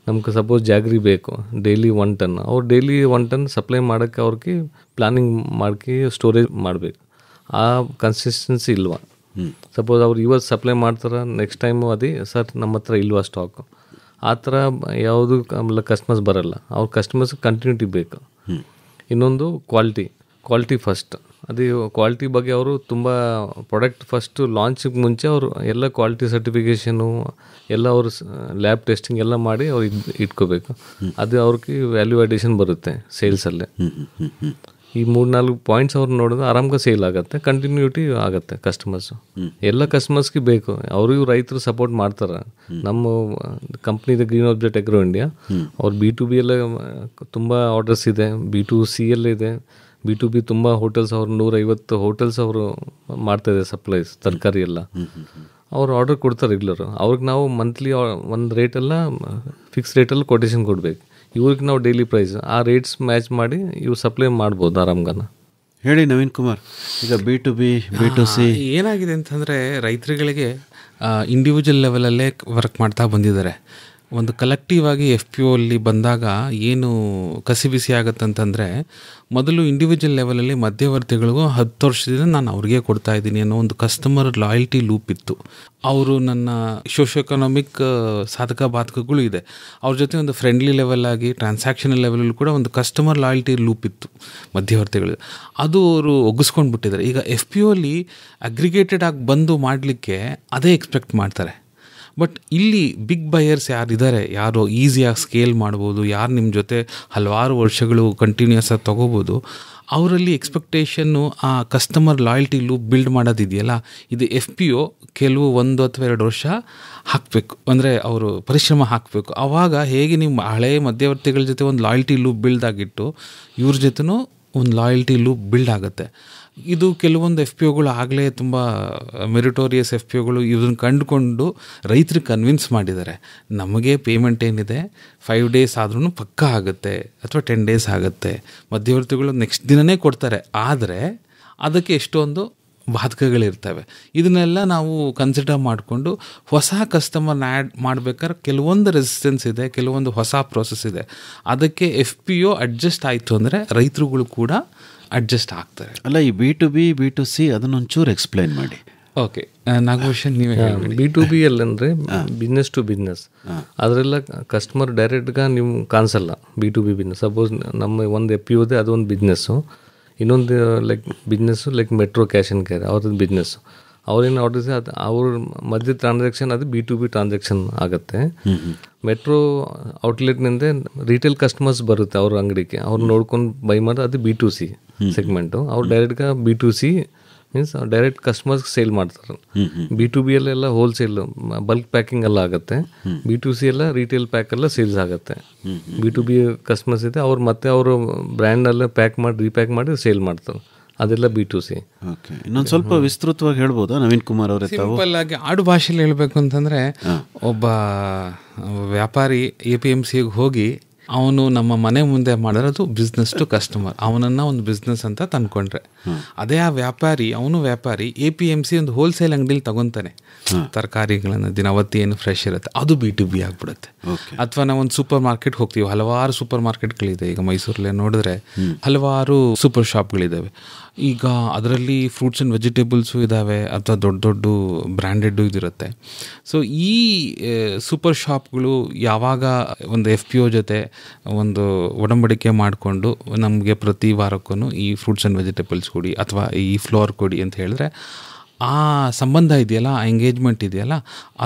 ನಮ್ಗೆ ಸಪೋಸ್ ಜಾಗ್ರಿ ಬೇಕು ಡೈಲಿ 1 ಟನ್, ಅವ್ರು ಡೈಲಿ 1 ಟನ್ ಸಪ್ಲೈ ಮಾಡೋಕ್ಕೆ ಅವ್ರಿಗೆ ಪ್ಲಾನಿಂಗ್ ಮಾಡಿ ಸ್ಟೋರೇಜ್ ಮಾಡಬೇಕು. ಆ ಕನ್ಸಿಸ್ಟೆನ್ಸಿ ಇಲ್ವಾ? ಸಪೋಸ್ ಅವ್ರು ಇವತ್ತು ಸಪ್ಲೈ ಮಾಡ್ತಾರೆ, ನೆಕ್ಸ್ಟ್ ಟೈಮು ಅದೇ ಸರ್ ನಮ್ಮ ಹತ್ರ ಇಲ್ವಾ ಸ್ಟಾಕು, ಆ ಥರ ಯಾವುದು ಕಸ್ಟಮರ್ಸ್ ಬರಲ್ಲ. ಅವ್ರ ಕಸ್ಟಮರ್ಸ್ ಕಂಟಿನ್ಯೂಟಿ ಬೇಕು. ಇನ್ನೊಂದು ಕ್ವಾಲಿಟಿ ಫಸ್ಟ್. ಅದೇ ಕ್ವಾಲಿಟಿ ಬಗ್ಗೆ ಅವರು ತುಂಬ ಪ್ರಾಡಕ್ಟ್ ಫಸ್ಟು ಲಾಂಚಿಗೆ ಮುಂಚೆ ಅವರು ಎಲ್ಲ ಕ್ವಾಲಿಟಿ ಸರ್ಟಿಫಿಕೇಷನು ಎಲ್ಲ ಅವರು ಲ್ಯಾಬ್ ಟೆಸ್ಟಿಂಗ್ ಎಲ್ಲ ಮಾಡಿ ಅವ್ರು ಇಟ್ಕೋಬೇಕು. ಅದು ಅವ್ರಿಗೆ ವ್ಯಾಲ್ಯೂ ಅಡಿಷನ್ ಬರುತ್ತೆ ಸೇಲ್ಸಲ್ಲೇ. ಈ 3-4 ಪಾಯಿಂಟ್ಸ್ ಅವ್ರು ನೋಡಿದ್ರೆ ಆರಾಮ್ಗೆ ಸೇಲ್ ಆಗುತ್ತೆ, ಕಂಟಿನ್ಯೂಟಿ ಆಗುತ್ತೆ ಕಸ್ಟಮರ್ಸು. ಎಲ್ಲ ಕಸ್ಟಮರ್ಸ್ಗೆ ಬೇಕು. ಅವ್ರಿಗೂ ರೈತರು ಸಪೋರ್ಟ್ ಮಾಡ್ತಾರೆ. ನಮ್ಮ ಕಂಪ್ನಿದ ಗ್ರೀನ್ ಆಬ್ಜೆಕ್ಟ್ ಅಗ್ರೋ ಇಂಡಿಯಾ ಅವ್ರು B2B ಎಲ್ಲ ತುಂಬ ಆರ್ಡರ್ಸ್ ಇದೆ, B2C ಎಲ್ಲ ಇದೆ. B2B ತುಂಬ ಹೋಟೆಲ್ಸ್, ಅವ್ರು 150 ಹೋಟೆಲ್ಸ್ ಅವರು ಮಾಡ್ತಾಯಿದ್ದಾರೆ ಸಪ್ಲೈಸ್, ತರಕಾರಿ ಎಲ್ಲ. ಅವ್ರು ಆರ್ಡರ್ ಕೊಡ್ತಾರೆ ರೆಗ್ಯುಲರ್. ಅವ್ರಿಗೆ ನಾವು ಮಂತ್ಲಿ ಒಂದು ರೇಟೆಲ್ಲ ಫಿಕ್ಸ್ ರೇಟಲ್ಲಿ ಕೊಟೇಶನ್ ಕೊಡಬೇಕು. ಇವ್ರಿಗೆ ನಾವು ಡೈಲಿ ಪ್ರೈಸ್ ಆ ರೇಟ್ಸ್ ಮ್ಯಾಚ್ ಮಾಡಿ ಇವ್ರು ಸಪ್ಲೈ ಮಾಡ್ಬೋದು ಆರಾಮ್ಗನ. ಹೇಳಿ ನವೀನ್ ಕುಮಾರ್, ಈಗ B2B B2C ಏನಾಗಿದೆ ಅಂತಂದರೆ ರೈತರುಗಳಿಗೆ ಇಂಡಿವಿಜುವಲ್ ಲೆವೆಲಲ್ಲೇ ವರ್ಕ್ ಮಾಡ್ತಾ ಬಂದಿದ್ದಾರೆ. ಒಂದು ಕಲೆಕ್ಟಿವ್ ಆಗಿ FPO ಅಲ್ಲಿ ಬಂದಾಗ ಏನು ಕಸಿಬಿಸಿ ಆಗುತ್ತಂತಂದರೆ, ಮೊದಲು ಇಂಡಿವಿಜುವಲ್ ಲೆವೆಲಲ್ಲಿ ಮಧ್ಯವರ್ತಿಗಳಿಗೂ 10 ವರ್ಷದಿಂದ ನಾನು ಅವ್ರಿಗೆ ಕೊಡ್ತಾ ಇದ್ದೀನಿ ಅನ್ನೋ ಒಂದು ಕಸ್ಟಮರ್ ಲಾಯಲ್ಟಿ ಲೂಪ್ ಇತ್ತು. ಅವರು ನನ್ನ ಸೋಷಿಯೋ ಎಕನಾಮಿಕ್ ಸಾಧಕ ಬಾಧಕಗಳು ಇದೆ, ಅವ್ರ ಜೊತೆ ಒಂದು ಫ್ರೆಂಡ್ಲಿ ಲೆವೆಲ್ ಆಗಿ ಟ್ರಾನ್ಸಾಕ್ಷನಲ್ ಲೆವೆಲಲ್ಲೂ ಕೂಡ ಒಂದು ಕಸ್ಟಮರ್ ಲಾಯಲ್ಟಿ ಲೂಪ್ ಇತ್ತು ಮಧ್ಯವರ್ತಿಗಳು. ಅದು ಅವರು ಒಗ್ಗಿಸ್ಕೊಂಡು ಬಿಟ್ಟಿದ್ದಾರೆ. ಈಗ FPO ಅಲ್ಲಿ ಅಗ್ರಿಗೇಟೆಡ್ ಆಗಿ ಬಂದು ಮಾಡಲಿಕ್ಕೆ ಅದೇ ಎಕ್ಸ್ಪೆಕ್ಟ್ ಮಾಡ್ತಾರೆ. ಬಟ್ ಇಲ್ಲಿ ಬಿಗ್ ಬಯರ್ಸ್ ಯಾರಿದ್ದಾರೆ, ಯಾರು ಈಸಿಯಾಗಿ ಸ್ಕೇಲ್ ಮಾಡ್ಬೋದು, ಯಾರು ನಿಮ್ಮ ಜೊತೆ ಹಲವಾರು ವರ್ಷಗಳು ಕಂಟಿನ್ಯೂಸ್ ಆಗಿ ತೊಗೋಬೋದು, ಅವರಲ್ಲಿ ಎಕ್ಸ್ಪೆಕ್ಟೇಷನ್ನು ಆ ಕಸ್ಟಮರ್ ಲಾಯಲ್ಟಿ ಲೂಪ್ ಬಿಲ್ಡ್ ಮಾಡೋದಿದೆಯಲ್ಲ, ಇದು FPO ಕೆಲವು 1 ಅಥವಾ 2 ವರ್ಷ ಹಾಕಬೇಕು. ಅಂದರೆ ಅವರು ಪರಿಶ್ರಮ ಹಾಕಬೇಕು. ಆವಾಗ ಹೇಗೆ ನಿಮ್ಮ ಹಳೆಯ ಮಧ್ಯವರ್ತಿಗಳ ಜೊತೆ ಒಂದು ಲಾಯಲ್ಟಿ ಲೂಪ್ ಬಿಲ್ಡ್ ಆಗಿಟ್ಟು ಇವ್ರ ಜೊತೆನೂ ಒಂದು ಲಾಯಲ್ಟಿ ಲೂಪ್ ಬಿಲ್ಡ್ ಆಗುತ್ತೆ. ಇದು ಕೆಲವೊಂದು FPOಗಳು ಆಗಲೇ ತುಂಬ ಮೆರಿಟೋರಿಯಸ್ FPOಗಳು ಇದನ್ನು ಕಂಡುಕೊಂಡು ರೈತರಿಗೆ ಕನ್ವಿನ್ಸ್ ಮಾಡಿದ್ದಾರೆ. ನಮಗೆ ಪೇಮೆಂಟ್ ಏನಿದೆ 5 ಡೇಸ್ ಆದ್ರೂ ಪಕ್ಕಾ ಆಗುತ್ತೆ ಅಥವಾ 10 ಡೇಸ್ ಆಗುತ್ತೆ. ಮಧ್ಯವರ್ತಿಗಳು ನೆಕ್ಸ್ಟ್ ದಿನವೇ ಕೊಡ್ತಾರೆ. ಆದರೆ ಅದಕ್ಕೆ ಎಷ್ಟೊಂದು ಬಾಧಕಗಳಿರ್ತವೆ. ಇದನ್ನೆಲ್ಲ ನಾವು ಕನ್ಸಿಡರ್ ಮಾಡಿಕೊಂಡು ಹೊಸ ಕಸ್ಟಮರ್ನ ಆ್ಯಡ್ ಮಾಡಬೇಕಾದ್ರೆ ಕೆಲವೊಂದು ರೆಸಿಸ್ಟೆನ್ಸ್ ಇದೆ, ಕೆಲವೊಂದು ಹೊಸ ಪ್ರೋಸೆಸ್ ಇದೆ. ಅದಕ್ಕೆ FPO ಅಡ್ಜಸ್ಟ್ ಆಯಿತು ಅಂದರೆ ರೈತರುಗಳು ಕೂಡ ಅಡ್ಜಸ್ಟ್ ಆಗ್ತಾರೆ. ಅಲ್ಲ, ಈ B2B B2C ಅದನ್ನೊಂಚೂರು ಎಕ್ಸ್ಪ್ಲೈನ್ ಮಾಡಿ. ಓಕೆ, ನಾಗಭೂಷಣ್ ನೀವೇ B2B ಅಲ್ಲಂದರೆ ಬಿಸ್ನೆಸ್ ಟು ಬಿಸ್ನೆಸ್. ಅದರೆಲ್ಲ ಕಸ್ಟಮರ್ ಡೈರೆಕ್ಟ್గా ನೀವು ಕಾಣಿಸಲ್ಲ. B2B ಬಿಸ್ನೆಸ್ ಸಪೋಸ್ ನಮ್ಮ ಒಂದು FPO ಇದೆ, ಅದೊಂದು ಬಿಸ್ನೆಸ್ಸು. ಇನ್ನೊಂದು business metro cash and carry ಅವ್ರದ್ದು ಬಿಸ್ನೆಸ್ಸು. ಅವ್ರೇನು ಆರ್ಡರ್ಸ್ ಅದು ಅವ್ರ ಮಧ್ಯ ಟ್ರಾನ್ಸಾಕ್ಷನ್ ಅದು B2B ಟ್ರಾನ್ಸಾಕ್ಷನ್ ಆಗುತ್ತೆ. ಮೆಟ್ರೋ ಔಟ್ಲೆಟ್ನಿಂದ ರಿಟೇಲ್ ಕಸ್ಟಮರ್ಸ್ ಬರುತ್ತೆ ಅವ್ರ ಅಂಗಡಿಗೆ, ಅವ್ರು ನೋಡ್ಕೊಂಡು ಬೈ ಮಾಡೋದು ಅದು B2C ಸೆಗ್ಮೆಂಟು. ಅವ್ರು ಡೈರೆಕ್ಟ್గా B2C ಮೀನ್ಸ್ ಡೈರೆಕ್ಟ್ ಕಸ್ಟಮರ್ಸ್ಗೆ ಸೇಲ್ ಮಾಡ್ತಾರೆ. B2B ಅಲ್ಲೆಲ್ಲ ಹೋಲ್ಸೇಲ್ ಬಲ್ಕ್ ಪ್ಯಾಕಿಂಗ್ ಎಲ್ಲ ಆಗುತ್ತೆ. B2C ಎಲ್ಲ ರಿಟೇಲ್ ಪ್ಯಾಕ್ ಎಲ್ಲ ಸೇಲ್ಸ್ ಆಗುತ್ತೆ. B2B ಕಸ್ಟಮರ್ಸ್ ಇದೆ, ಅವ್ರು ಮತ್ತೆ ಅವರು ಬ್ರ್ಯಾಂಡಲ್ಲೇ ಪ್ಯಾಕ್ ಮಾಡಿ ರೀಪ್ಯಾಕ್ ಮಾಡಿ ಸೇಲ್ ಮಾಡ್ತಾರೆ. ಅದೆಲ್ಲ B2C. ಓಕೆ, ಇನ್ನೊಂದು ಸ್ವಲ್ಪ ವಿಸ್ತೃತವಾಗಿ ಹೇಳ್ಬೋದಾ ನವೀನ್ ಕುಮಾರ್ ಅವರೇ? ಸಿಂಪಲ್ ಆಗಿ ಆಡು ಭಾಷೆಯಲ್ಲಿ ಹೇಳಬೇಕು ಅಂತಂದರೆ, ಒಬ್ಬ ವ್ಯಾಪಾರಿ APMCಗೆ ಹೋಗಿ ಅವನು ನಮ್ಮ ಮನೆ ಮುಂದೆ ಮಾಡಿರೋದು ಬಿಸ್ನೆಸ್ ಟು ಕಸ್ಟಮರ್, ಅವನನ್ನು ಒಂದು ಬಿಸ್ನೆಸ್ ಅಂತ ತಂದ್ಕೊಂಡ್ರೆ, ಅದೇ ಆ ವ್ಯಾಪಾರಿ ಅವನು ವ್ಯಾಪಾರಿ APMC ಒಂದು ಹೋಲ್ಸೇಲ್ ಅಂಗಡಿಲಿ ತಗೊತಾನೆ ತರಕಾರಿಗಳನ್ನು, ದಿನವತ್ತಿ ಏನು ಫ್ರೆಶ್ ಇರುತ್ತೆ, ಅದು B2B ಆಗಿಬಿಡುತ್ತೆ. ಅಥವಾ ನಾವು ಒಂದು ಸೂಪರ್ ಮಾರ್ಕೆಟ್ ಹೋಗ್ತೀವಿ, ಹಲವಾರು ಸೂಪರ್ ಮಾರ್ಕೆಟ್ಗಳಿದೆ. ಈಗ ಮೈಸೂರಲ್ಲೇ ನೋಡಿದ್ರೆ ಹಲವಾರು ಸೂಪರ್ ಶಾಪ್ಗಳಿದ್ದಾವೆ. ಈಗ ಅದರಲ್ಲಿ ಫ್ರೂಟ್ಸ್ ಆ್ಯಂಡ್ ವೆಜಿಟೇಬಲ್ಸು ಇದ್ದಾವೆ, ಅಥವಾ ದೊಡ್ಡ ದೊಡ್ಡ ಬ್ರ್ಯಾಂಡೆಡ್ಡು ಇದಿರುತ್ತೆ. ಸೊ ಈ ಸೂಪರ್ ಶಾಪ್ಗಳು ಯಾವಾಗ ಒಂದು FPO ಜೊತೆ ಒಂದು ಒಡಂಬಡಿಕೆ ಮಾಡಿಕೊಂಡು ನಮಗೆ ಪ್ರತಿ ವಾರಕ್ಕೂ ಈ ಫ್ರೂಟ್ಸ್ ಆ್ಯಂಡ್ ವೆಜಿಟೇಬಲ್ಸ್ ಕೊಡಿ ಅಥವಾ ಈ ಫ್ಲೋರ್ ಕೊಡಿ ಅಂತ ಹೇಳಿದ್ರೆ, ಆ ಸಂಬಂಧ ಇದೆಯಲ್ಲ, ಆ ಎಂಗೇಜ್ಮೆಂಟ್ ಇದೆಯಲ್ಲ,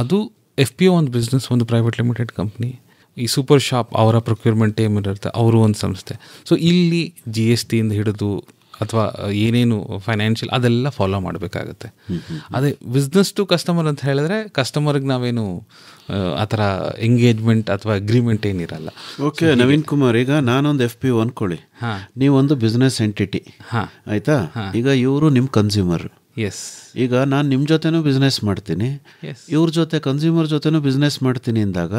ಅದು FPO ಒಂದು ಬಿಸ್ನೆಸ್, ಒಂದು ಪ್ರೈವೇಟ್ ಲಿಮಿಟೆಡ್ ಕಂಪ್ನಿ. ಈ ಸೂಪರ್ ಶಾಪ್ ಅವರ ಪ್ರೊಕ್ಯೂರ್ಮೆಂಟ್ ಟೀಮ್ ಇರುತ್ತೆ, ಅವರು ಒಂದು ಸಂಸ್ಥೆ. ಸೊ ಇಲ್ಲಿ GSTಯಿಂದ ಹಿಡಿದು ಅಥವಾ ಏನೇನು ಫೈನಾನ್ಷಿಯಲ್ ಅದೆಲ್ಲ ಫಾಲೋ ಮಾಡಬೇಕಾಗತ್ತೆ. ಅದೇ ಬಿಸ್ನೆಸ್ ಟು ಕಸ್ಟಮರ್ ಅಂತ ಹೇಳಿದ್ರೆ ಕಸ್ಟಮರ್ಗೆ ನಾವೇನು ಆ ಥರ ಎಂಗೇಜ್ಮೆಂಟ್ ಅಥವಾ ಅಗ್ರಿಮೆಂಟ್ ಏನಿರಲ್ಲ. ಓಕೆ ನವೀನ್ ಕುಮಾರ್, ಈಗ ನಾನೊಂದು FPO ಅಂದ್ಕೊಳ್ಳಿ, ನೀವೊಂದು ಬಿಸ್ನೆಸ್ ಎಂಟಿಟಿ, ಆಯಿತಾ? ಈಗ ಇವರು ನಿಮ್ಮ ಕನ್ಸ್ಯೂಮರ್. ಎಸ್. ಈಗ ನಾನು ನಿಮ್ಮ ಜೊತೆನೂ ಬಿಸ್ನೆಸ್ ಮಾಡ್ತೀನಿ, ಇವ್ರ ಜೊತೆ ಕನ್ಸ್ಯೂಮರ್ ಜೊತೆನೂ ಬಿಸ್ನೆಸ್ ಮಾಡ್ತೀನಿ ಅಂದಾಗ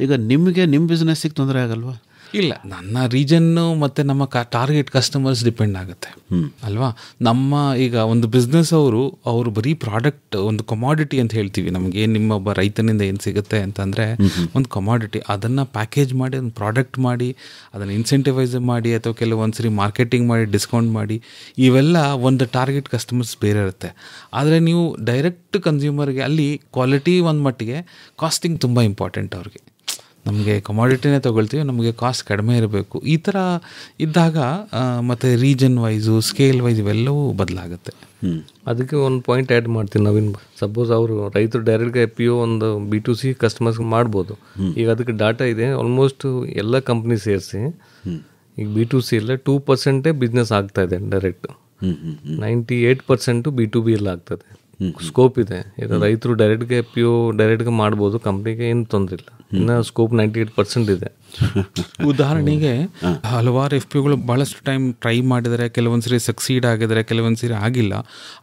ಈಗ ನಿಮಗೆ ನಿಮ್ಮ ಬಿಸ್ನೆಸ್ಸಿಗೆ ತೊಂದರೆ ಆಗಲ್ವಾ? ಇಲ್ಲ, ನನ್ನ ರೀಜನ್ನು ಮತ್ತು ನಮ್ಮ ಟಾರ್ಗೆಟ್ ಕಸ್ಟಮರ್ಸ್ ಡಿಪೆಂಡ್ ಆಗುತ್ತೆ ಅಲ್ವಾ. ನಮ್ಮ ಈಗ ಒಂದು ಬಿಸ್ನೆಸ್ ಅವರು ಬರೀ ಪ್ರಾಡಕ್ಟ್, ಒಂದು ಕಮಾಡಿಟಿ ಅಂತ ಹೇಳ್ತೀವಿ, ನಮಗೆ ನಿಮ್ಮ ಒಬ್ಬ ರೈತನಿಂದ ಏನು ಸಿಗುತ್ತೆ ಅಂತಂದರೆ ಒಂದು ಕಮಾಡಿಟಿ, ಅದನ್ನು ಪ್ಯಾಕೇಜ್ ಮಾಡಿ ಒಂದು ಪ್ರಾಡಕ್ಟ್ ಮಾಡಿ ಅದನ್ನು ಇನ್ಸೆಂಟಿವೈಸ್ ಮಾಡಿ ಅಥವಾ ಕೆಲವೊಂದು ಸರಿ ಮಾರ್ಕೆಟಿಂಗ್ ಮಾಡಿ ಡಿಸ್ಕೌಂಟ್ ಮಾಡಿ, ಇವೆಲ್ಲ ಒಂದು ಟಾರ್ಗೆಟ್ ಕಸ್ಟಮರ್ಸ್ ಬೇರೆ ಇರುತ್ತೆ. ಆದರೆ ನೀವು ಡೈರೆಕ್ಟ್ ಕನ್ಸ್ಯೂಮರ್ಗೆ ಅಲ್ಲಿ ಕ್ವಾಲಿಟಿ ಒಂದು ಮಟ್ಟಿಗೆ, ಕಾಸ್ಟಿಂಗ್ ತುಂಬ ಇಂಪಾರ್ಟೆಂಟ್ ಅವ್ರಿಗೆ. ನಮಗೆ ಕಮಾಡಿಟಿನೇ ತೊಗೊಳ್ತೀವಿ, ನಮಗೆ ಕಾಸ್ಟ್ ಕಡಿಮೆ ಇರಬೇಕು. ಈ ಥರ ಇದ್ದಾಗ ಮತ್ತು ರೀಜನ್ ವೈಸು, ಸ್ಕೇಲ್ ವೈಸ್ ಇವೆಲ್ಲವೂ ಬದಲಾಗುತ್ತೆ. ಅದಕ್ಕೆ ಒಂದು ಪಾಯಿಂಟ್ ಆ್ಯಡ್ ಮಾಡ್ತೀನಿ ನವೀನ್. ಸಪೋಸ್ ಅವರು ರೈತರು ಡೈರೆಕ್ಟ್గా FPO ಒಂದು B2C ಕಸ್ಟಮರ್ಸ್ಗೆ ಮಾಡ್ಬೋದು. ಈಗ ಅದಕ್ಕೆ ಡಾಟಾ ಇದೆ, ಆಲ್ಮೋಸ್ಟ್ ಎಲ್ಲ ಕಂಪ್ನಿ ಸೇರಿಸಿ ಈಗ B2C ಎಲ್ಲ 2% ಬಿಸ್ನೆಸ್ ಆಗ್ತಾ ಇದೆ ಡೈರೆಕ್ಟ್, 98% B2B ಎಲ್ಲ ಆಗ್ತದೆ. ಸ್ಕೋಪ್ ಇದೆ. ಈಗ ರೈತರು ಡೈರೆಕ್ಟ್ಗೆ ಎಫ್ ಪಿ ಒ ಡೈರೆಕ್ಟ್ಗೆ ಮಾಡ್ಬೋದು, ಕಂಪ್ನಿಗೆ ಏನು ತೊಂದರೆ ಇಲ್ಲ. ಇನ್ನು ಸ್ಕೋಪ್ 98% ಇದೆ. ಉದಾಹರಣೆಗೆ ಹಲವಾರು ಎಫ್ ಪಿ ಒಗಳು ಭಾಳಷ್ಟು ಟೈಮ್ ಟ್ರೈ ಮಾಡಿದರೆ, ಕೆಲವೊಂದ್ಸರಿ ಸಕ್ಸೀಡ್ ಆಗಿದ್ದಾರೆ, ಕೆಲವೊಂದ್ಸರಿ ಆಗಿಲ್ಲ.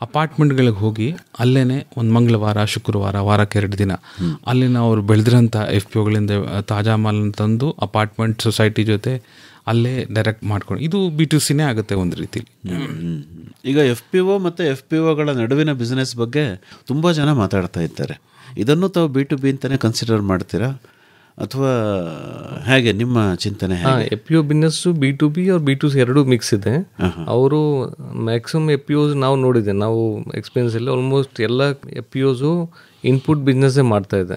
ಅಪಾರ್ಟ್ಮೆಂಟ್ಗಳಿಗೆ ಹೋಗಿ ಅಲ್ಲೇ ಒಂದು ಮಂಗಳವಾರ, ಶುಕ್ರವಾರ, ವಾರಕ್ಕೆ 2 ದಿನ ಅಲ್ಲಿನ ಅವ್ರು ಬೆಳೆದಿರೋಂಥ ಎಫ್ ಪಿ ಒಗಳಿಂದ ತಾಜಾ ಮಾಲನ್ನು ತಂದು ಅಪಾರ್ಟ್ಮೆಂಟ್ ಸೊಸೈಟಿ ಜೊತೆ ಅಲ್ಲೇ ಡೈರೆಕ್ಟ್ ಮಾಡ್ಕೊಂಡು, ಇದು B2C ಆಗುತ್ತೆ ಒಂದು ರೀತಿ. ಈಗ ಎಫ್ ಪಿ ಒ ಮತ್ತು ಎಫ್ ಪಿ ಒಗಳ ನಡುವಿನ ಬಿಸ್ನೆಸ್ ಬಗ್ಗೆ ತುಂಬ ಜನ ಮಾತಾಡ್ತಾ ಇದ್ದಾರೆ. ಇದನ್ನು ತಾವು B2B ಅಂತಲೇ ಕನ್ಸಿಡರ್ ಮಾಡ್ತೀರಾ ಅಥವಾ ಹೇಗೆ, ನಿಮ್ಮ ಚಿಂತನೆ? F P O business B2B ಅವ್ರು B2C ಎರಡೂ ಮಿಕ್ಸ್ ಇದೆ. ಅವರು ಮ್ಯಾಕ್ಸಿಮಮ್ ಎಫ್ ಪಿ ಒಸ್ ನಾವು ನೋಡಿದೆ, ನಾವು ಎಕ್ಸ್ಪೀರಿಯನ್ಸಲ್ಲಿ ಆಲ್ಮೋಸ್ಟ್ ಎಲ್ಲ ಎಫ್ ಪಿ ಒಸು ಇನ್ಪುಟ್ ಬಿಸ್ನೆಸ್ಸೇ ಮಾಡ್ತಾ ಇದೆ.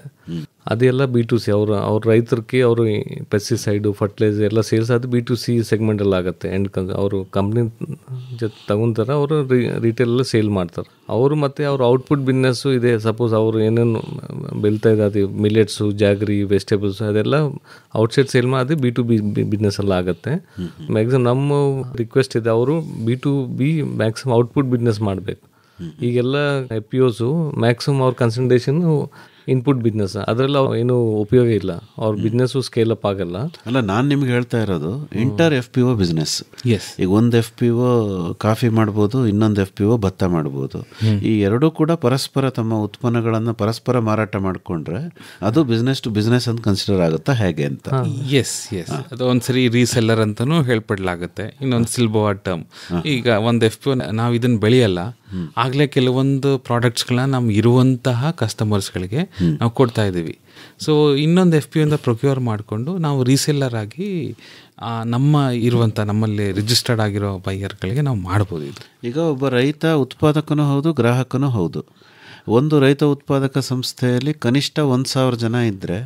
ಅದೆಲ್ಲ B2C. ಅವ್ರ ರೈತರಿಗೆ ಅವರು ಪೆಸ್ಟಿಸೈಡು, ಫರ್ಟಿಲೈಸರ್ ಎಲ್ಲ ಸೇಲ್ಸ್ ಅದು B2C ಸೆಗ್ಮೆಂಟಲ್ಲಿ ಆಗುತ್ತೆ. ಆ್ಯಂಡ್ ಅವರು ಕಂಪ್ನಿ ಜೊತೆ ತಗೊಂತಾರೆ, ಅವರು ರಿಟೇಲಲ್ಲಿ ಸೇಲ್ ಮಾಡ್ತಾರೆ. ಅವರು ಮತ್ತು ಅವ್ರ ಔಟ್ಪುಟ್ ಬಿಸ್ನೆಸ್ಸು ಇದೆ. ಸಪೋಸ್ ಅವರು ಏನೇನು ಬೆಳೀತಾ ಇದೆ, ಅದು ಮಿಲೆಟ್ಸು, ಜಾಗ್ರಿ, ವೆಜಿಟೇಬಲ್ಸು ಅದೆಲ್ಲ ಔಟ್ಸೈಡ್ ಸೇಲ್ ಮಾಡಿ ಅದು B2B ಬಿಸ್ನೆಸ್ಸಲ್ಲಿ ಆಗುತ್ತೆ. ಮ್ಯಾಕ್ಸಿಮಮ್ ನಮ್ಮ ರಿಕ್ವೆಸ್ಟ್ ಇದೆ, ಅವರು B2B ಮ್ಯಾಕ್ಸಿಮಮ್ ಔಟ್ಪುಟ್ ಬಿಸ್ನೆಸ್ ಮಾಡಬೇಕು. ಈಗೆಲ್ಲ ಎಫ್ ಪಿ ಒಸು ಮ್ಯಾಕ್ಸಿಮಮ್ ಅವ್ರ ಕನ್ಸಂಟ್ರೇಷನ್ನು ಇನ್ಪುಟ್ ಬಿಸ್ನೆಸ್, ಅದರಲ್ಲಿ ಏನು ಉಪಯೋಗ ಇಲ್ಲ, ಅವ್ರ ಬಿಸ್ನೆಸ್ಸು ಸ್ಕೇಲ್ ಅಪ್ ಆಗಲ್ಲ. ಅಲ್ಲ, ನಾನು ನಿಮ್ಗೆ ಹೇಳ್ತಾ ಇರೋದು inter F P O business. ಈಗ ಒಂದು ಎಫ್ ಪಿ ಒ ಕಾಫಿ ಮಾಡ್ಬೋದು, ಇನ್ನೊಂದು ಎಫ್ ಪಿ ಒ ಭತ್ತ ಮಾಡ್ಬೋದು. ಈ ಎರಡೂ ಕೂಡ ಪರಸ್ಪರ ತಮ್ಮ ಉತ್ಪನ್ನಗಳನ್ನು ಪರಸ್ಪರ ಮಾರಾಟ ಮಾಡಿಕೊಂಡ್ರೆ ಅದು ಬಿಸ್ನೆಸ್ ಟು ಬಿಸ್ನೆಸ್ ಅಂತ ಕನ್ಸಿಡರ್ ಆಗುತ್ತಾ ಹೇಗೆ ಅಂತ? ಎಸ್ ಅದು ಒಂದ್ಸರಿ ರೀಸೆಲ್ಲರ್ ಅಂತಲೂ ಹೇಳ್ಪಡ್ಲಾಗುತ್ತೆ. ಇನ್ನೊಂದು ಸಿಲ್ಬೋವಾ ಟರ್ಮ್. ಈಗ ಒಂದು ಎಫ್ ಪಿ ಒ ನಾವು ಇದನ್ನು ಬೆಳೆಯಲ್ಲ, ಆಗಲೇ ಕೆಲವೊಂದು ಪ್ರಾಡಕ್ಟ್ಸ್ಗಳನ್ನ ನಮ್ಮ ಇರುವಂತಹ ಕಸ್ಟಮರ್ಸ್ಗಳಿಗೆ ನಾವು ಕೊಡ್ತಾ ಇದ್ದೀವಿ. ಸೊ ಇನ್ನೊಂದು ಎಫ್ ಪಿ ಒಯಿಂದ ಪ್ರೊಕ್ಯೂರ್ ಮಾಡಿಕೊಂಡು ನಾವು ರೀಸೆಲ್ಲರ್ ಆಗಿ ನಮ್ಮ ಇರುವಂಥ ನಮ್ಮಲ್ಲಿ ರಿಜಿಸ್ಟರ್ಡ್ ಆಗಿರೋ ಬೈಯರ್ಗಳಿಗೆ ನಾವು ಮಾಡ್ಬೋದು. ಇದು ಈಗ ಒಬ್ಬ ರೈತ ಉತ್ಪಾದಕನೂ ಹೌದು, ಗ್ರಾಹಕನೂ ಹೌದು. ಒಂದು ರೈತ ಉತ್ಪಾದಕ ಸಂಸ್ಥೆಯಲ್ಲಿ ಕನಿಷ್ಠ 1,000 ಜನ ಇದ್ದರೆ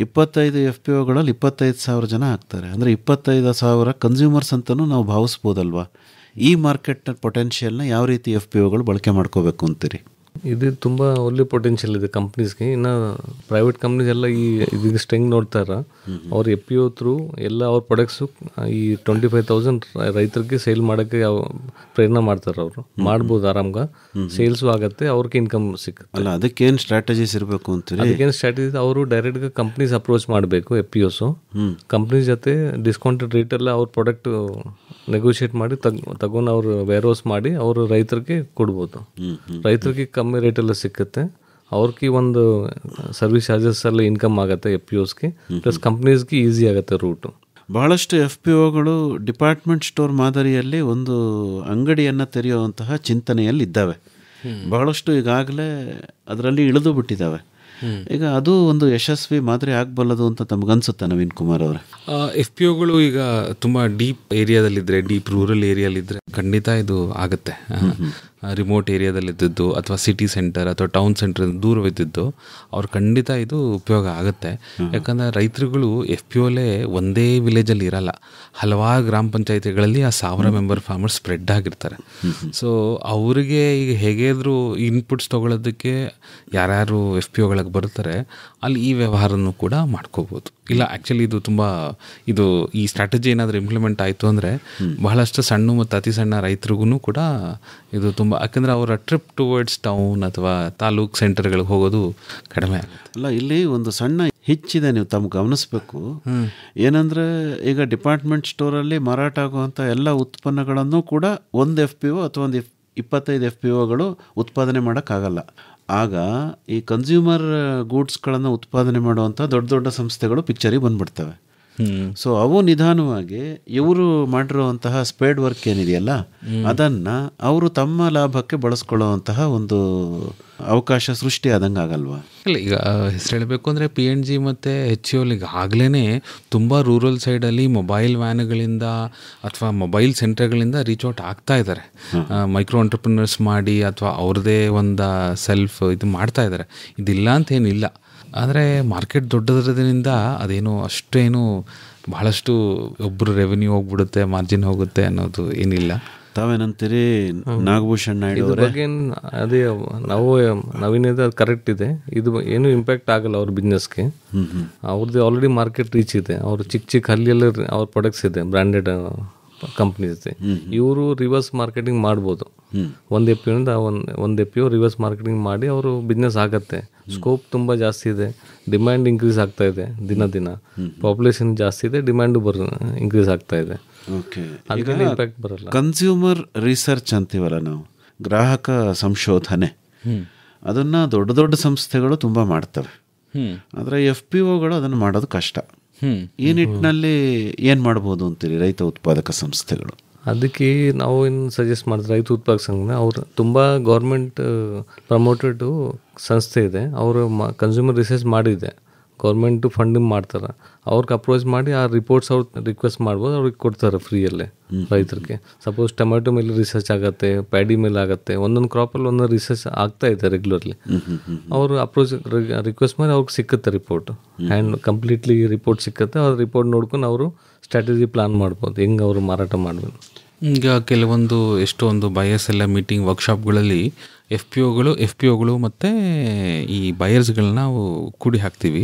25 ಎಫ್ ಪಿ ಒಗಳಲ್ಲಿ 25,000 ಜನ ಆಗ್ತಾರೆ. ಅಂದರೆ 25,000 ಕನ್ಸ್ಯೂಮರ್ಸ್ ಅಂತಲೂ ನಾವು ಭಾವಿಸ್ಬೋದಲ್ವಾ? ಈ ಮಾರ್ಕೆಟ್ ಪೊಟೆನ್ಷಿಯಲ್ನ ಯಾವ ರೀತಿ ಎಫ್ ಪಿ ಒಗಳು ಬಳಕೆ ಮಾಡ್ಕೋಬೇಕು ಅಂತೀರಿ? ಇದು ತುಂಬ ಒಳ್ಳೆ ಪೊಟೆನ್ಷಿಯಲ್ ಇದೆ ಕಂಪ್ನೀಸ್ಗೆ. ಇನ್ನು ಪ್ರೈವೇಟ್ ಕಂಪ್ನೀಸ್ ಎಲ್ಲ ಇದಕ್ಕೆ ಸ್ಟ್ರೆಂಗ್ ನೋಡ್ತಾರೆ. ಅವ್ರ ಎಫ್ ಪಿ ಒ ಥ್ರೂ ಎಲ್ಲ ಅವ್ರ ಪ್ರಾಡಕ್ಟ್ಸು ಈ 25,000 ರೈತರಿಗೆ ಸೇಲ್ ಮಾಡೋಕ್ಕೆ ಪ್ರೇರಣೆ ಮಾಡ್ತಾರೆ. ಅವರು ಮಾಡ್ಬೋದು ಆರಾಮ್ಗೆ, ಸೇಲ್ಸು ಆಗುತ್ತೆ, ಅವ್ರಿಗೆ ಇನ್ಕಮ್ ಸಿಗುತ್ತೆ. ಅಲ್ಲ, ಅದಕ್ಕೇನು ಸ್ಟ್ರಾಟಜೀಸ್ ಇರಬೇಕು ಅಂತೀರಿ? ಅದಕ್ಕೇನು ಸ್ಟ್ರಾಟಜಿ, ಅವರು ಡೈರೆಕ್ಟ್ಗೆ ಕಂಪ್ನೀಸ್ ಅಪ್ರೋಚ್ ಮಾಡಬೇಕು. ಎಫ್ ಪಿ ಒಸು ಕಂಪ್ನೀಸ್ ಜೊತೆ ಡಿಸ್ಕೌಂಟೆಡ್ ರೇಟೆಲ್ಲ ಅವ್ರ ಪ್ರಾಡಕ್ಟ್ ನೆಗೋಷಿಯೇಟ್ ಮಾಡಿ ತಗೊಂಡು ಅವ್ರು ವೇರ್ಹೌಸ್ ಮಾಡಿ ಅವರು ರೈತರಿಗೆ ಕೊಡ್ಬೋದು. ರೈತರಿಗೆ ಕಮ್ಮಿ ರೇಟೆಲ್ಲ ಸಿಕ್ಕುತ್ತೆ, ಅವ್ರಿಗೆ ಒಂದು ಸರ್ವಿಸ್ ಚಾರ್ಜಸ್ ಎಲ್ಲ ಇನ್ಕಮ್ ಆಗುತ್ತೆ ಎಫ್ ಪಿ ಒಸ್ಗೆ, ಪ್ಲಸ್ ಕಂಪ್ನೀಸ್ಗೆ ಈಸಿ ಆಗುತ್ತೆ ರೂಟು. ಬಹಳಷ್ಟು ಎಫ್ ಪಿ ಒಗಳು ಡಿಪಾರ್ಟ್ಮೆಂಟ್ ಸ್ಟೋರ್ ಮಾದರಿಯಲ್ಲಿ ಒಂದು ಅಂಗಡಿಯನ್ನು ತೆರೆಯುವಂತಹ ಚಿಂತನೆಯಲ್ಲಿ ಇದ್ದಾವೆ. ಬಹಳಷ್ಟು ಈಗಾಗಲೇ ಅದರಲ್ಲಿ ಇಳಿದು ಬಿಟ್ಟಿದ್ದಾವೆ. ಈಗ ಅದು ಒಂದು ಯಶಸ್ವಿ ಮಾದರಿ ಆಗಬಲ್ಲದು ಅಂತ ತಮಗನ್ಸುತ್ತೆ ನವೀನ್ ಕುಮಾರ್ ಅವರೇ? ಎಫ್ ಪಿ ಒಗಳು ಈಗ ತುಂಬ ಡೀಪ್ ಏರಿಯಾದಲ್ಲಿದ್ದರೆ, ಡೀಪ್ ರೂರಲ್ ಏರಿಯಾಲಿದ್ದರೆ ಖಂಡಿತ ಇದು ಆಗುತ್ತೆ. ರಿಮೋಟ್ ಏರಿಯಾದಲ್ಲಿದ್ದು ಅಥವಾ ಸಿಟಿ ಸೆಂಟರ್ ಅಥವಾ ಟೌನ್ ಸೆಂಟರ್ ದೂರವಿದ್ದಿದ್ದು ಅವ್ರು ಖಂಡಿತ ಇದು ಉಪಯೋಗ ಆಗುತ್ತೆ. ಯಾಕಂದರೆ ರೈತರುಗಳು ಎಫ್ ಪಿ ಒಲೇ ಒಂದೇ ವಿಲೇಜಲ್ಲಿ ಇರಲ್ಲ, ಹಲವಾರು ಗ್ರಾಮ ಪಂಚಾಯಿತಿಗಳಲ್ಲಿ 1000 ಮೆಂಬರ್ ಫಾರ್ಮರ್ಸ್ ಸ್ಪ್ರೆಡ್ ಆಗಿರ್ತಾರೆ. ಸೊ ಅವರಿಗೆ ಈಗ ಹೇಗಾದರೂ ಇನ್ಪುಟ್ಸ್ ತೊಗೊಳೋದಕ್ಕೆ ಯಾರ್ಯಾರು ಎಫ್ ಪಿ ಒಗಳಿಗೆ ಬರ್ತಾರೆ ಅಲ್ಲಿ ಈ ವ್ಯವಹಾರನೂ ಕೂಡ ಮಾಡ್ಕೋಬೋದು. ಇಲ್ಲ ಆ್ಯಕ್ಚುಲಿ ಇದು ತುಂಬ ಈ ಸ್ಟ್ರಾಟಜಿ ಏನಾದರೂ ಇಂಪ್ಲಿಮೆಂಟ್ ಆಯಿತು ಅಂದರೆ ಬಹಳಷ್ಟು ಸಣ್ಣ ಮತ್ತು ಅತಿ ಸಣ್ಣ ರೈತರಿಗೂ ಕೂಡ ಇದು ತುಂಬ, ಯಾಕಂದರೆ ಅವರ ಟ್ರಿಪ್ ಟುವರ್ಡ್ಸ್ ಟೌನ್ ಅಥವಾ ತಾಲೂಕ್ ಸೆಂಟರ್ಗಳಿಗೆ ಹೋಗೋದು ಕಡಿಮೆ ಆಗುತ್ತೆ. ಅಲ್ಲ, ಇಲ್ಲಿ ಒಂದು ಸಣ್ಣ ಹೆಚ್ಚಿದೆ, ನೀವು ತಮ್ಗೆ ಗಮನಿಸಬೇಕು. ಏನಂದರೆ ಈಗ ಡಿಪಾರ್ಟ್ಮೆಂಟ್ ಸ್ಟೋರಲ್ಲಿ ಮಾರಾಟ ಆಗುವಂಥ ಎಲ್ಲ ಉತ್ಪನ್ನಗಳನ್ನು ಕೂಡ ಒಂದು ಎಫ್ ಪಿ ಒ ಅಥವಾ ಒಂದು 25 ಎಫ್ ಪಿ ಒಗಳು ಉತ್ಪಾದನೆ ಮಾಡೋಕ್ಕಾಗಲ್ಲ. ಆಗ ಈ ಕನ್ಸ್ಯೂಮರ್ ಗೂಡ್ಸ್ಗಳನ್ನು ಉತ್ಪಾದನೆ ಮಾಡುವಂಥ ದೊಡ್ಡ ದೊಡ್ಡ ಸಂಸ್ಥೆಗಳು ಪಿಕ್ಚರಿಗೆ ಬಂದ್ಬಿಡ್ತವೆ. ಸೊ ಅವು ನಿಧಾನವಾಗಿ ಇವರು ಮಾಡಿರುವಂತಹ ಸ್ಪೇಡ್ ವರ್ಕ್ ಏನಿದೆಯಲ್ಲ ಅದನ್ನು ಅವರು ತಮ್ಮ ಲಾಭಕ್ಕೆ ಬಳಸ್ಕೊಳ್ಳುವಂತಹ ಒಂದು ಅವಕಾಶ ಸೃಷ್ಟಿ ಆದಂಗೆ ಆಗಲ್ವಾ? ಇಲ್ಲ, ಈಗ ಹೆಸರು ಹೇಳಬೇಕು ಅಂದರೆ PNG ಮತ್ತು HCL ಈಗಾಗಲೇ ತುಂಬ ರೂರಲ್ ಸೈಡಲ್ಲಿ ಮೊಬೈಲ್ ವ್ಯಾನ್ಗಳಿಂದ ಅಥವಾ ಮೊಬೈಲ್ ಸೆಂಟರ್ಗಳಿಂದ ರೀಚ್ ಔಟ್ ಆಗ್ತಾ ಇದ್ದಾರೆ. ಮೈಕ್ರೋ ಎಂಟರ್ಪ್ರಿನರ್ಸ್ ಮಾಡಿ ಅಥವಾ ಅವ್ರದ್ದೇ ಒಂದು ಸೆಲ್ಫ್ ಇದು ಮಾಡ್ತಾ ಇದ್ದಾರೆ. ಇದಿಲ್ಲ ಅಂತೇನಿಲ್ಲ, ಆದರೆ ಮಾರ್ಕೆಟ್ ದೊಡ್ಡದ್ರಿಂದ ಅದೇನು ಅಷ್ಟೇನು ಬಹಳಷ್ಟು ಒಬ್ಬರು ರೆವೆನ್ಯೂ ಹೋಗ್ಬಿಡುತ್ತೆ, ಮಾರ್ಜಿನ್ ಹೋಗುತ್ತೆ ಅನ್ನೋದು ಏನಿಲ್ಲ. ತಾವೇನಂತೀರಿ ನಾಗಭೂಷಣ್ ನಾಯ್ಡು ಅವರೇ? ಅದೇ ನವೀನದ ಕರೆಕ್ಟ್ ಇದೆ. ಇದು ಏನು ಇಂಪ್ಯಾಕ್ಟ್ ಆಗಲ್ಲ ಅವ್ರ ಬಿಸ್ನೆಸ್ಗೆ. ಅವ್ರದ್ದು ಆಲ್ರೆಡಿ ಮಾರ್ಕೆಟ್ ರೀಚ್ ಇದೆ. ಅವ್ರು ಚಿಕ್ಕ ಹಳ್ಳಿಯಲ್ಲಿ ಅವ್ರ ಪ್ರಾಡಕ್ಟ್ಸ್ ಇದೆ, ಬ್ರ್ಯಾಂಡೆಡ್ ಕಂಪ್ನೀಸ್ ಇದೆ. ಇವರು ರಿವರ್ಸ್ ಮಾರ್ಕೆಟಿಂಗ್ ಮಾಡ್ಬೋದು. ಒಂದು ಎಫ್ ಪಿ ಇಂದ ಒಂದು ಎಫ್ ಪಿ ರಿವರ್ಸ್ ಮಾರ್ಕೆಟಿಂಗ್ ಮಾಡಿ ಅವರು ಬಿಸ್ನೆಸ್ ಆಗತ್ತೆ. ಸ್ಕೋಪ್ ತುಂಬ ಜಾಸ್ತಿ ಇದೆ, ಡಿಮ್ಯಾಂಡ್ ಇನ್ಕ್ರೀಸ್ ಆಗ್ತಾ ಇದೆ ದಿನ ದಿನ, ಪಾಪ್ಯುಲೇಷನ್ ಜಾಸ್ತಿ ಇದೆ, ಡಿಮ್ಯಾಂಡು ಇನ್ಕ್ರೀಸ್ ಆಗ್ತಾ ಇದೆ. ಓಕೆ, ಅದಕ್ಕೆ ಇಂಪ್ಯಾಕ್ಟ್ ಬರಲ್ಲ. ಕನ್ಸ್ಯೂಮರ್ ರಿಸರ್ಚ್ ಅಂತೀವಲ್ಲ ನಾವು, ಗ್ರಾಹಕ ಸಂಶೋಧನೆ, ಅದನ್ನು ದೊಡ್ಡ ದೊಡ್ಡ ಸಂಸ್ಥೆಗಳು ತುಂಬ ಮಾಡ್ತವೆ. ಆದರೆ ಎಫ್ ಪಿ ಒಗಳು ಅದನ್ನು ಮಾಡೋದು ಕಷ್ಟ. ಈ ನಿಟ್ಟಿನಲ್ಲಿ ಏನು ಮಾಡ್ಬೋದು ಅಂತೀರಿ ರೈತ ಉತ್ಪಾದಕ ಸಂಸ್ಥೆಗಳು? ಅದಕ್ಕೆ ನಾವು ಏನು ಸಜೆಸ್ಟ್ ಮಾಡಿದ್ರೆ, ರೈತ ಉತ್ಪಾದಕ ಸಂಘ ಅವರು ತುಂಬ ಗೌರ್ಮೆಂಟ್ ಪ್ರಮೋಟೆಡ್ ಸಂಸ್ಥೆ ಇದೆ. ಅವರು ಕನ್ಸ್ಯೂಮರ್ ರಿಸರ್ಚ್ ಮಾಡಿದೆ, ಗೌರ್ಮೆಂಟು ಫಂಡಿಂಗ್ ಮಾಡ್ತಾರೆ. ಅವ್ರಿಗೆ ಅಪ್ರೋಚ್ ಮಾಡಿ ಆ ರಿಪೋರ್ಟ್ಸ್ ಅವ್ರು ರಿಕ್ವೆಸ್ಟ್ ಮಾಡ್ಬೋದು, ಅವ್ರಿಗೆ ಕೊಡ್ತಾರೆ ಫ್ರೀಯಲ್ಲೇ ರೈತರಿಗೆ. ಸಪೋಸ್ ಟೊಮೆಟೊ ಮೇಲೆ ರಿಸರ್ಚ್ ಆಗುತ್ತೆ, ಪ್ಯಾಡಿ ಮೇಲೆ ಆಗುತ್ತೆ, ಒಂದೊಂದು ಕ್ರಾಪಲ್ಲಿ ಒಂದೊಂದು ರಿಸರ್ಚ್ ಆಗ್ತಾ ಇದೆ ರೆಗ್ಯುಲರ್ಲಿ. ಅವರು ಅಪ್ರೋಚ್ ರಿಕ್ವೆಸ್ಟ್ ಮಾಡಿ ಅವ್ರಿಗೆ ಸಿಕ್ಕುತ್ತೆ ರಿಪೋರ್ಟ್, ಆ್ಯಂಡ್ ಕಂಪ್ಲೀಟ್ಲಿ ರಿಪೋರ್ಟ್ ಸಿಕ್ಕುತ್ತೆ. ಅವ್ರ ರಿಪೋರ್ಟ್ ನೋಡ್ಕೊಂಡು ಅವರು ಸ್ಟ್ರಾಟಜಿ ಪ್ಲಾನ್ ಮಾಡ್ಬೋದು, ಹೆಂಗೆ ಅವರು ಮಾರಾಟ ಮಾಡ್ಬೋದು. ಈಗ ಕೆಲವೊಂದು ಎಷ್ಟೊಂದು ಬಯರ್ಸ್ ಎಲ್ಲ ಮೀಟಿಂಗ್ ವರ್ಕ್ಶಾಪ್ಗಳಲ್ಲಿ ಎಫ್ ಪಿ ಒಗಳು ಮತ್ತು ಈ ಬಯರ್ಸ್ಗಳನ್ನ ನಾವು ಕೂಡಿ ಹಾಕ್ತೀವಿ,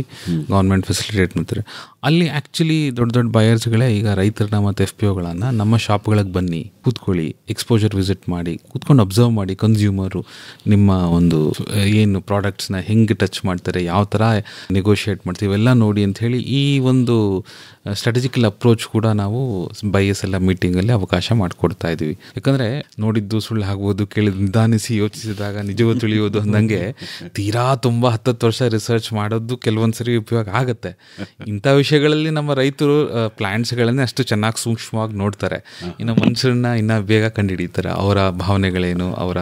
ಗೌರ್ಮೆಂಟ್ ಫೆಸಿಲಿಟೇಟ್ ಮಾಡ್ತಾರೆ. ಅಲ್ಲಿ ಆ್ಯಕ್ಚುಲಿ ದೊಡ್ಡ ದೊಡ್ಡ ಬಯರ್ಸ್ಗಳೇ ಈಗ ರೈತರನ್ನ ಮತ್ತು ಎಫ್ ಪಿ ಒಗಳನ್ನು ನಮ್ಮ ಶಾಪ್ಗಳಿಗೆ ಬನ್ನಿ, ಕೂತ್ಕೊಳ್ಳಿ, ಎಕ್ಸ್ಪೋಜರ್ ವಿಸಿಟ್ ಮಾಡಿ, ಕೂತ್ಕೊಂಡು ಅಬ್ಸರ್ವ್ ಮಾಡಿ ಕನ್ಸ್ಯೂಮರು ನಿಮ್ಮ ಒಂದು ಏನು ಪ್ರಾಡಕ್ಟ್ಸ್ನ ಹೆಂಗೆ ಟಚ್ ಮಾಡ್ತಾರೆ, ಯಾವ ಥರ ನೆಗೋಷಿಯೇಟ್ ಮಾಡ್ತೀವಿ ಇವೆಲ್ಲ ನೋಡಿ ಅಂಥೇಳಿ ಈ ಒಂದು ಸ್ಟ್ರಾಟಜಿಕಲ್ ಅಪ್ರೋಚ್ ಕೂಡ ನಾವು ಬೈಎಸ್ ಎಲ್ಲ ಮೀಟಿಂಗಲ್ಲಿ ಅವಕಾಶ ಮಾಡಿಕೊಡ್ತಾ ಇದ್ದೀವಿ. ಯಾಕಂದರೆ ನೋಡಿದ್ದು ಸುಳ್ಳು ಆಗ್ಬೋದು, ಕೇಳಿದ್ದು ನಿಧಾನಿಸಿ ಯೋಚಿಸಿದಾಗ ನಿಜವೂ ತಿಳಿಯೋದು ಅಂದಂಗೆ ತೀರಾ ತುಂಬ 10 ವರ್ಷ ರಿಸರ್ಚ್ ಮಾಡೋದು ಕೆಲವೊಂದು ಸರಿ ಉಪಯೋಗ ಆಗುತ್ತೆ. ಇಂಥ ವಿಷಯಗಳಲ್ಲಿ ನಮ್ಮ ರೈತರು ಪ್ಲ್ಯಾಂಟ್ಸ್ಗಳನ್ನೇ ಅಷ್ಟು ಚೆನ್ನಾಗಿ ಸೂಕ್ಷ್ಮವಾಗಿ ನೋಡ್ತಾರೆ, ಇನ್ನು ಮನುಷ್ಯರನ್ನ ಇನ್ನೂ ಬೇಗ ಕಂಡುಹಿಡಿತಾರೆ, ಅವರ ಭಾವನೆಗಳೇನು, ಅವರ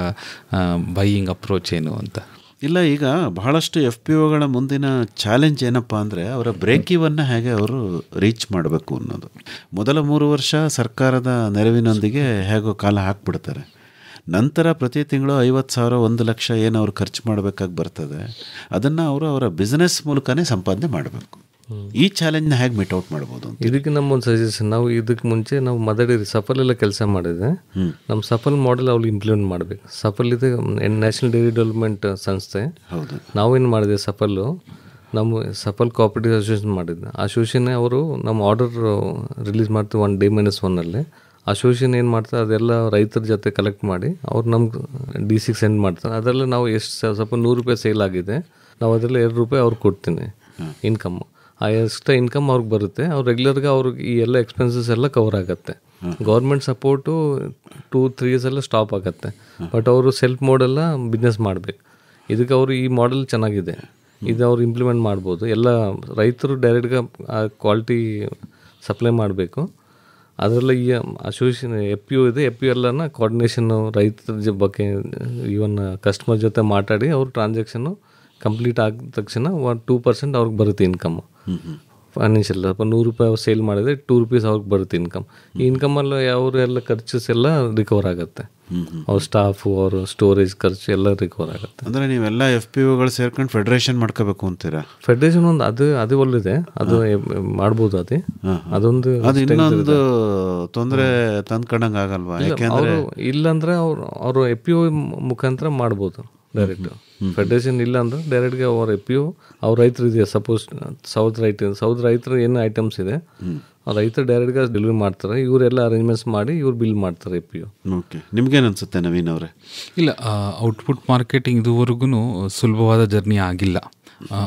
ಬೈಯಿಂಗ್ ಅಪ್ರೋಚ್ ಏನು ಅಂತ. ಇಲ್ಲ, ಈಗ ಬಹಳಷ್ಟು ಎಫ್ ಪಿ ಒಗಳ ಮುಂದಿನ ಚಾಲೆಂಜ್ ಏನಪ್ಪ ಅಂದರೆ ಅವರ ಬ್ರೇಕ್ ಇವನ್ನು ಹೇಗೆ ಅವರು ರೀಚ್ ಮಾಡಬೇಕು ಅನ್ನೋದು. ಮೊದಲ 3 ವರ್ಷ ಸರ್ಕಾರದ ನೆರವಿನೊಂದಿಗೆ ಹೇಗೋ ಕಾಲ ಹಾಕ್ಬಿಡ್ತಾರೆ. ನಂತರ ಪ್ರತಿ ತಿಂಗಳು 50,000 1 ಲಕ್ಷ ಏನು ಅವ್ರು ಖರ್ಚು ಮಾಡಬೇಕಾಗಿ ಬರ್ತದೆ, ಅದನ್ನು ಅವರು ಅವರ ಬಿಸ್ನೆಸ್ ಮೂಲಕನೇ ಸಂಪಾದನೆ ಮಾಡಬೇಕು. ಈ ಚಾಲೆಂಜ್ನ ಹೇಗೆ ಮಿಟ್ ಔಟ್ ಮಾಡ್ಬೋದು? ಇದಕ್ಕೆ ನಮ್ಮೊಂದು ಸಜೆಷನ್, ನಾವು ಇದಕ್ಕೆ ಮುಂಚೆ ನಾವು ಮದಡಿ ಸಫಲ್ ಎಲ್ಲ ಕೆಲಸ ಮಾಡಿದೆ. ನಮ್ಮ ಸಫಲ್ ಮಾಡೆಲ್ ಅವ್ರು ಇಂಪ್ಲಿಮೆಂಟ್ ಮಾಡಬೇಕು. ಸಫಲ್ ಇದೆ ನ್ಯಾಷನಲ್ ಡೈರಿ ಡೆವಲಪ್ಮೆಂಟ್ ಸಂಸ್ಥೆ. ಹೌದು, ನಾವೇನು ಮಾಡಿದೆ, ನಮ್ಮ ಸಫಲ್ ಕೋಆಪರೇಟಿವ್ ಅಸೋಸಿಯೇಷನ್ ಮಾಡಿದ್ದೆ. ಅಸೋಸಿಯೇಷನ್ ಅವರು ನಮ್ಮ ಆರ್ಡರ್ ರಿಲೀಸ್ ಮಾಡ್ತೀವಿ 1 day -1 ಅಸೋಸಿಯೇಷನ್ ಏನು ಮಾಡ್ತಾರೆ, ಅದೆಲ್ಲ ರೈತರ ಜೊತೆ ಕಲೆಕ್ಟ್ ಮಾಡಿ ಅವ್ರು ನಮ್ಗೆ DC ಸೆಂಡ್ ಮಾಡ್ತಾರೆ. ಅದರಲ್ಲಿ ನಾವು ಎಷ್ಟು ಸ್ವಲ್ಪ 100 ರೂಪಾಯಿ ಸೇಲ್ ಆಗಿದೆ, ನಾವು ಅದರಲ್ಲಿ 2 ರೂಪಾಯಿ ಅವ್ರಿಗೆ ಕೊಡ್ತೀನಿ ಇನ್ಕಮ್ಮು. ಆ ಎಕ್ಸ್ಟ್ರಾ ಇನ್ಕಮ್ ಅವ್ರಿಗೆ ಬರುತ್ತೆ. ಅವ್ರು ರೆಗ್ಯುಲರ್ಗೆ ಅವ್ರಿಗೆ ಈ ಎಲ್ಲ ಎಕ್ಸ್ಪೆನ್ಸಸ್ ಎಲ್ಲ ಕವರ್ ಆಗುತ್ತೆ. ಗೌರ್ಮೆಂಟ್ ಸಪೋರ್ಟು 2-3 years ಎಲ್ಲ ಸ್ಟಾಪ್ ಆಗುತ್ತೆ. ಬಟ್ ಅವರು ಸೆಲ್ಫ್ ಮೋಡೆಲ್ಲ ಬಿಸ್ನೆಸ್ ಮಾಡಬೇಕು. ಇದಕ್ಕೆ ಅವರು ಈ ಮಾಡೆಲ್ ಚೆನ್ನಾಗಿದೆ, ಇದು ಅವ್ರು ಇಂಪ್ಲಿಮೆಂಟ್ ಮಾಡ್ಬೋದು. ಎಲ್ಲ ರೈತರು ಡೈರೆಕ್ಟ್గా ಆ ಕ್ವಾಲಿಟಿ ಸಪ್ಲೈ ಮಾಡಬೇಕು. ಅದರಲ್ಲಿ ಈ ಅಸೋಸಿಯೇಷನ್ ಎಫ್ ಪಿ ಒ ಇದೆ, ಎಫ್ ಪಿ ಎಲ್ಲನ ಕೋಆರ್ಡಿನೇಷನ್ನು ರೈತರ ಬಗ್ಗೆ ಇವನ್ ಕಸ್ಟಮರ್ ಜೊತೆ ಮಾತಾಡಿ ಅವ್ರ ಟ್ರಾನ್ಸಾಕ್ಷನ್ನು ಕಂಪ್ಲೀಟ್ ಆಗಿದ ತಕ್ಷಣ 2% ಅವ್ರಿಗೆ ಬರುತ್ತೆ ಇನ್ಕಮ್. ಫೈನಾನ್ಷಿಯಲ್ 100 ರೂಪಾಯಿ ಅವ್ರು ಸೇಲ್ ಮಾಡಿದ್ರೆ 2 rupees ಅವ್ರಿಗೆ ಬರುತ್ತೆ ಇನ್ಕಮ್. ಈ ಇನ್ಕಮಲ್ಲಿ ಅವರೆಲ್ಲ ಖರ್ಚಸ್ ಎಲ್ಲ ರಿಕವರ್ ಆಗುತ್ತೆ. ಅವ್ರ ಸ್ಟಾಫು, ಅವ್ರ ಸ್ಟೋರೇಜ್ ಖರ್ಚು ಎಲ್ಲ ರಿಕವರ್ ಆಗುತ್ತೆ. ಅಂದರೆ ನೀವೆಲ್ಲ ಎಫ್ ಪಿ ಒಗಳು ಸೇರ್ಕೊಂಡು ಫೆಡರೇಷನ್ ಮಾಡ್ಕೋಬೇಕು ಅಂತೀರಾ? ಫೆಡರೇಷನ್ ಒಂದು ಅದು ಒಳ್ಳಿದೆ, ಅದು ಮಾಡ್ಬೋದು. ಅದೊಂದು ಇನ್ನೊಂದು ತೊಂದರೆ ತಂದ್ಕೊಂಡಂಗೆ ಆಗಲ್ವಾ? ಯಾಕೆಂದರೆ ಇಲ್ಲಾಂದ್ರೆ ಅವರು ಎಫ್ ಪಿ ಒ ಮುಖಾಂತರ ಮಾಡ್ಬೋದು ಡೈರೆಕ್ಟ್. ಫೆಡರೇಷನ್ ಇಲ್ಲ ಅಂದ್ರೆ ಡೈರೆಕ್ಟ್ಗೆ ಅವ್ರ ಎಫ್ ಪಿ ಒ ಅವ್ರ ರೈತರು ಇದೆಯಾ, ಸಪೋಸ್ ಸೌತ್ ರೈತರು ಏನು ಐಟಮ್ಸ್ ಇದೆ ರೈತರು ಡೈರೆಕ್ಟ್ಗೆ ಡೆಲಿವರಿ ಮಾಡ್ತಾರೆ. ಇವರೆಲ್ಲ ಅರೇಂಜ್ಮೆಂಟ್ಸ್ ಮಾಡಿ ಇವ್ರು ಬಿಲ್ ಮಾಡ್ತಾರೆ ಎಫ್ ಪಿ ಒ. ಓಕೆ, ನಿಮ್ಗೇನು ಅನಿಸುತ್ತೆ ನವೀನ್ ಅವರೇ? ಇಲ್ಲ, ಔಟ್ಪುಟ್ ಮಾರ್ಕೆಟಿಂಗ್ ಇದುವರೆಗೂ ಸುಲಭವಾದ ಜರ್ನಿ ಆಗಿಲ್ಲ.